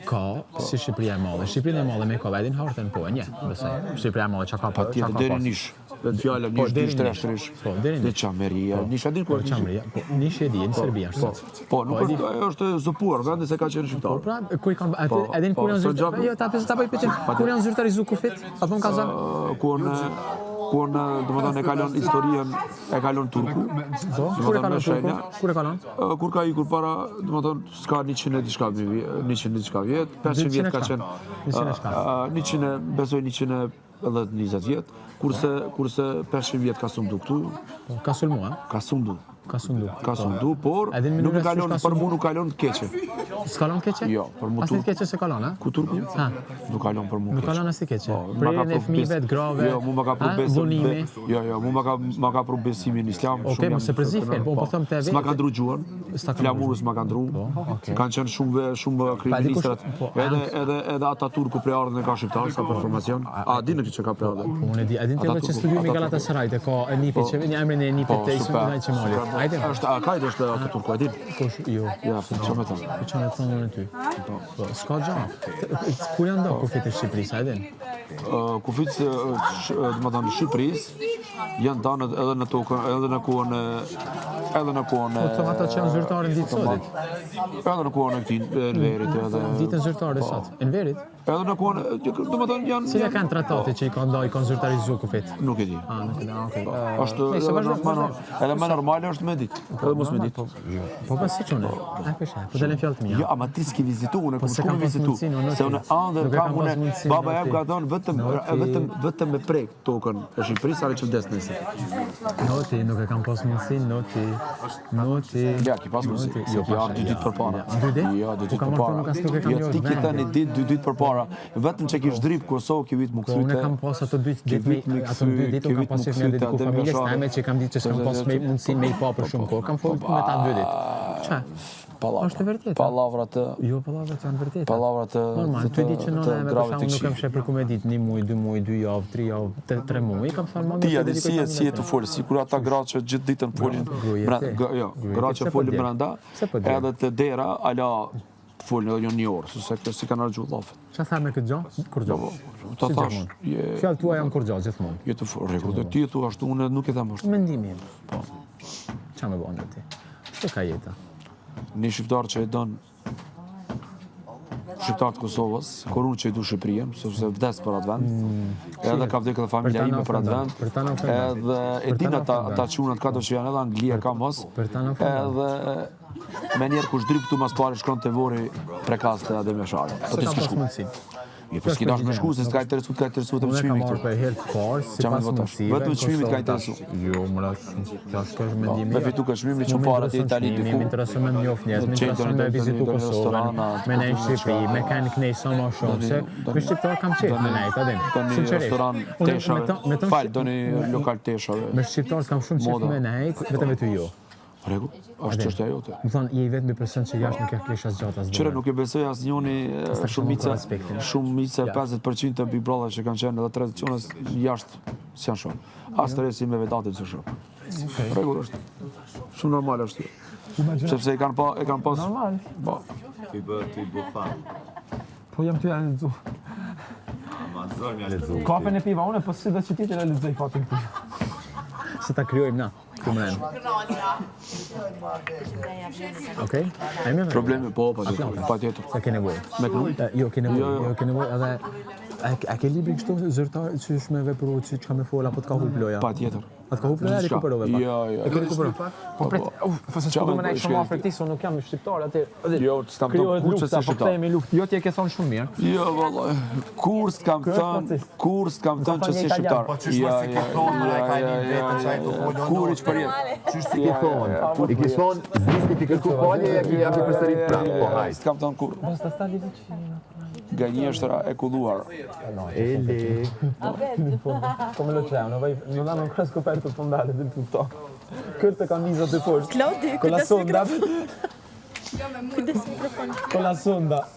ka si Shqipëria e madhe. Shqipëria e madhe me ka vedin hartën po, një, besoj. Shqipëria e madhe që ka pa tjetër deri nish. Vetë fjala nish, dish, tresh. Po, deri nish. Çameria, nish a din ku është Çameria? Po, nish e di, në Serbi është. Po, nuk është, ajo është zopuar, vendi se ka qenë shqiptar. Po, pra, ku i kanë, edin kur janë zyrtar. Jo, ta bëj pyetjen. Kur janë zyrtarizu kufit? Apo në kazan? Kur domethënë e kalon historien, e kalon turku. Kur e kalon turku? Kur e kalon? Kur ka ikur para, domethënë s'ka 100 diçka vjet, 500 vjet ka qenë. 100 besoj 120 vjet, kurse 500 vjet ka sundu këtu. Ka sulmu, a? Ka sundu. Ka sundu, por nuk e kalon, për mu nuk kalon keqe. S'kalon keqe? Jo, për mu turku. Asnit keqe se kalon, a? Ku turku? Nuk kalon për mu keqe. Nuk kalon asnit keqe. Prerjen e fëmijëve të grave, jo, mu ma ka pru volimi. Jo, mu ma ka pru besimin islam. Okej, mos e përzifen, po them te vetë. S'ma ka ndru gjuhën, flamurës ma ka ndru. Kanë qenë shumë kryeministrat. Edhe Ataturku preardhën e ka shqiptar, sa për informacion. A dinë që ka preardhën? Unë e di, a dinë të që studiumi Galatasarajt, e ka Enipit, një emrin e Enipit të Ismail Qemalit. Ajde? Kajt është Ataturku, a din? Jo. Ja, që me thëmë? Që me thëmë në ty? S'ka gjanë. Kur janë do kufit e Shqipërisë, a din? Kufit, më thënë, Shqipërisë, janë danë edhe në tokën, edhe në kohën Po të ata që janë zyrtarë në ditë sotit? Edhe në kohën e këti, në verit edhe... Ditën zyrtarë e sot, në verit? Edhe në kohën, do më thënë, janë... Cile kanë tratati që i kanë zyrtarizu kufit? Nuk e di. Nuk e di, okej. Është edhe më normale është me ditë, edhe mos me ditë. Po pas si qune? A pesha, po delen fjallë të mija? Jo, ama ti s'ki vizitu, unë e kumë vizitu. Se unë andër kam une, baba jem ka thonë vetëm me prek tokën e Shqipërisë, are që vdes nëse. Noti, nuk e kam pas mundësin, noti. Ja, ki pas mundësi, se ki ardhë 2 ditë për para. 2 ditë? Ja, 2 ditë për para. Jo, ti kita një ditë, 2 ditë për para. Vetëm që ki shdrip Kosovë, ki vitë më kësyte. Po, unë kam pas ato 2 ditë, unë kam pas qef një ditë ku familjes teme që kam ditë që s'kam pas mundësin me i pa për shumë kohë. Kam folë me ta 2 ditë. Qa? Është vërtet. Palavrat të... Jo, palavrat janë vërtet. Palavrat të... Normal, ty di që nëna e me përshamu nuk kam shë për ku me ditë 1 muaj, 2 muaj, 2 javë, 3 javë, 3 muaj. Kam thënë më ti a di si e të folë, si kur ata gratë që gjithë ditën folin... Jo, gratë që folin brenda, edhe të dera, ala folin edhe një orë, se si kanë argju lafët. Qa tha me këtë gjo? Kur gjo? Ta thash... Fjallë tua janë kur gjo, gjithmonë. Je të rregull, ti e thua ashtu, unë nuk e them ashtu. Mendimi im. Po. Qa me bënë ti? Që ka jeta? Një shqiptar që e don shqiptarët Kosovës, kur unë që i du Shqipërien, sepse vdes për atë vend, edhe ka vdekë dhe familja ime për atë vend, edhe e din ata qunat ka do që janë edhe Anglia ka mos, edhe me njerë kush dryp këtu mas pari shkron të vori prekaste edhe me share. Po të s'ki shku. Jo, po s'ki dash me shku, se s'ka interesu të çmimi këtu. Për herë të parë, sipas mundësive. Vetëm çmimit ka interesu. Jo, mëra, kjo është mendimi. Me fitu ka çmimi që para të Itali diku. Më intereson me njoft njerëz, më intereson me vizitu Kosovën, me në Shqipëri, me kanë kënej sa më shumë se ky shqiptar kam qejf me nejt, a din. Doni restoran teshave. Fal, doni lokal teshave. Me shqiptar kam shumë qejf me nejt, vetëm vetë jo. Regu, është çështja jote. Më thonë, je vetëm 1% që jashtë nuk e kesh asgjë as. Qëre nuk e besoj asnjëni shumica 50% të Big Brother që kanë qenë edhe tradiciones jashtë s'janë shumë. As të resi me vetatit së shumë. Rregull është. Shumë normal është. Sepse e kanë pas normal. Po. Ti bë fan. Po jam ty janë lexu. Amazon mja lexu. Kafen e piva unë, po si do që ti të lexoj fatin këtu. Se ta krijojmë na. Okej? Problemi po, patjetër. Sa ke nevojë? Me kënu? Jo, ke nevojë edhe a ke librin kështu zyrtar që është me vepru që ka me fola apo të ka hub loja? Patjetër. A të ka hub loja rikuperove pa? Jo. E ke rikuperove? Po pret, fosë që më nejtë shumë afektis, unë nuk jam shqiptar atë. Jo, s'kam thënë kur që si shqiptar. Jo, ti e ke thonë shumë mirë. Jo, vallaj. Kur s'kam thënë që si shqiptar. Kur i çfarë? Çështë ke thonë? I ke thonë, zgjidhni ti kërku falje, ja ke përsërit pranë. Po hajt. S'kam thënë kur. Mos ta stali që Gënjeshtra e kulluar. Eli. Come lo c'è? Non hanno ancora scoperto il fondale del tutto. Questo è camisa di forza. Claudio, Con la sonda. Kujdes mikrofon. Con la sonda.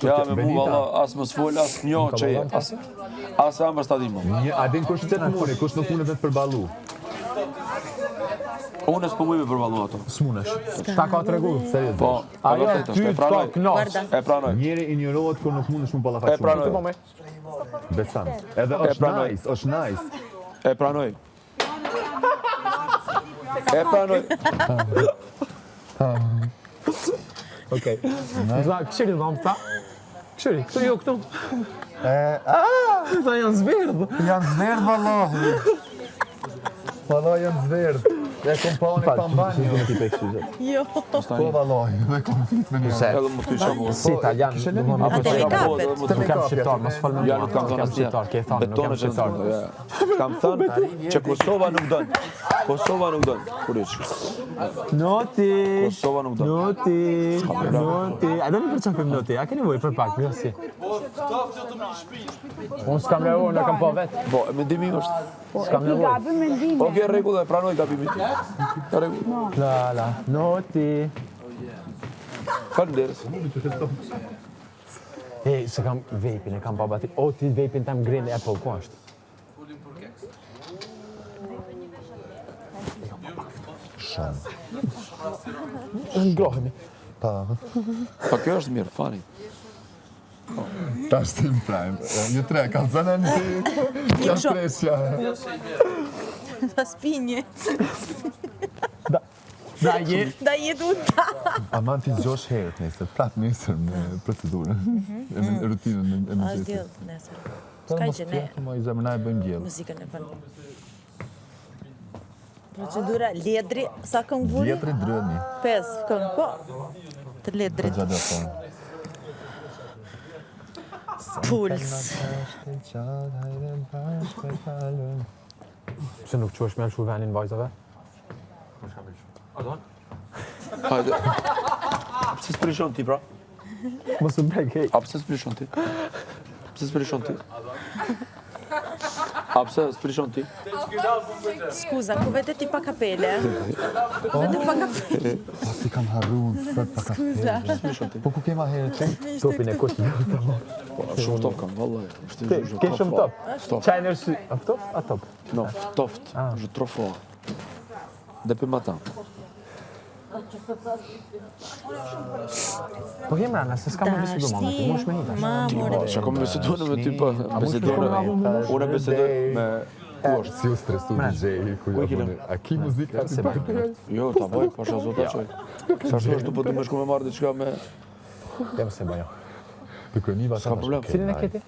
Ja, me mu, valla, as më s'fol, as njo që e, as e më stadimo. A din kush të muni, kush nuk mune vetë përballu. Unë s'po mujme përballu ato. S'munesh. Ta ka tregu, seriozisht. Po, ajo është, e pranoj. E pranoj. Njeri injorohet kur nuk mundesh më ballafaqur. E pranoj. Besan. Edhe është nice. E pranoj. E pranoj. Okej. Za, këshiri dhëmë ta. Këshiri, këtu jo këtu. Ta janë zverdh. Janë zverdh vallahi. Vallahi janë zverdh. E kompani pambanjo. Jo. Po vallahi, dhe kom fit me një. Edhe më ty qamu. Si italian, Apo që jam po, nuk jam shqiptar, mos fal me Ja, nuk kam thënë shqiptar, ke thënë, nuk jam shqiptar. Kam thënë që Kosova nuk dën. Kosova nuk dën. Kuriç. Noti. Kosova nuk dën. Noti. A do në përçafim noti? A ke nevojë për pak, mirësi. Unë s'kam nevojë, unë kam pa vetë. Po, mendimi është. S'kam nevojë. Okej, rregull, e pranoj gabimin. Rregull. La, noti. Faleminderit. Se kam vapin, e kam pa bati. O, ti vapin tam Green Apple, ku është? Ngrohemi. Po kjo është mirë, fani. Ta është tim prime. Një tre, kanë zënë në ti. Ja presja. Da spinje. Da je. Da jetu ta. Aman ti zgjosh herët nesër, prap nesër me procedurën. Me rutinën e As mëngjesit. diell nesër. Ska që ne Po i zemërna e bëjmë gjellë. muzikën e bën. Procedura ledri, sa këngë vuri? Vjetri drëmi. 5 këngë, po. Të Për ledrit. gjatë thonë. Puls. Pse nuk quhesh me alshu venin vajzave? Hajde. Pse s'prishon ti, pra? Mos u brek, hej. A pse s'prishon ti? Pse s'prishon ti? A pse s'prishon ti? Skuza, ku vete ti pa kapele? Vete pa kapele. Po si kam harruar sot pa kafe. Skuza. Po ku kema herët që? Topin e kush. Po, shumë top kam, vallaj. Ke shumë top. Çaj nërsi. A top? A top? Non, toft. Je trop fort. Depuis matin. Po jem rana, se s'kam me bisedu mama, ti mosh me hita. Që kom bisedojnë me ty, po, unë bisedoj me ku është. Si u stresu DJ-i, ku ja bëne. A ki muzikë aty pak? Jo, ta vaj, pasha zota qoj. Sa shtu është du po du me shku me marrë diqka me... Jem se bajo. Pikroniva S'ka problem. Cilin e keti?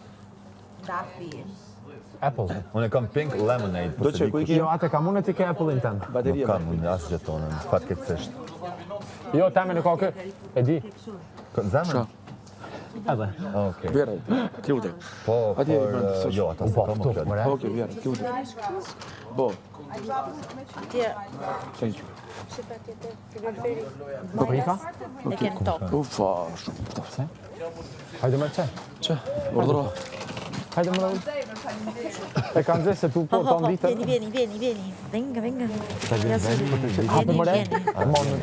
Apple. Unë e kam pink lemonade. Do që ku i Jo, atë kam unë ti ke Apple-in tënd. Nuk bateria. kam unë asë gjetonën, fatkeqësisht. Jo, temen e ka kë. E di. Zemrën? Edhe. Okej. Vjerë, ti lutem. Po, Ati e bënd, por, jo, ata se kam këtu, kjo. more. Okej, vjerë, ti lutem. Bo, Atje thank you. Do prika? e ken top. Ufa, shumë. Hajde më çe. Që, ordro. Hajde më rrugë. E kam zë se tu po ton ditë. Vieni. Venga. Ja se Hajde më re.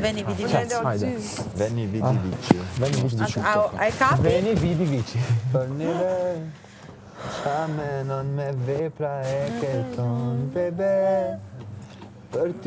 Veni, vidi. Hajde. Veni vidi vici. Veni vici. A e kapi? Veni vidi vici. Për një ve, qa menon me vepra e keton, bebe. Për ty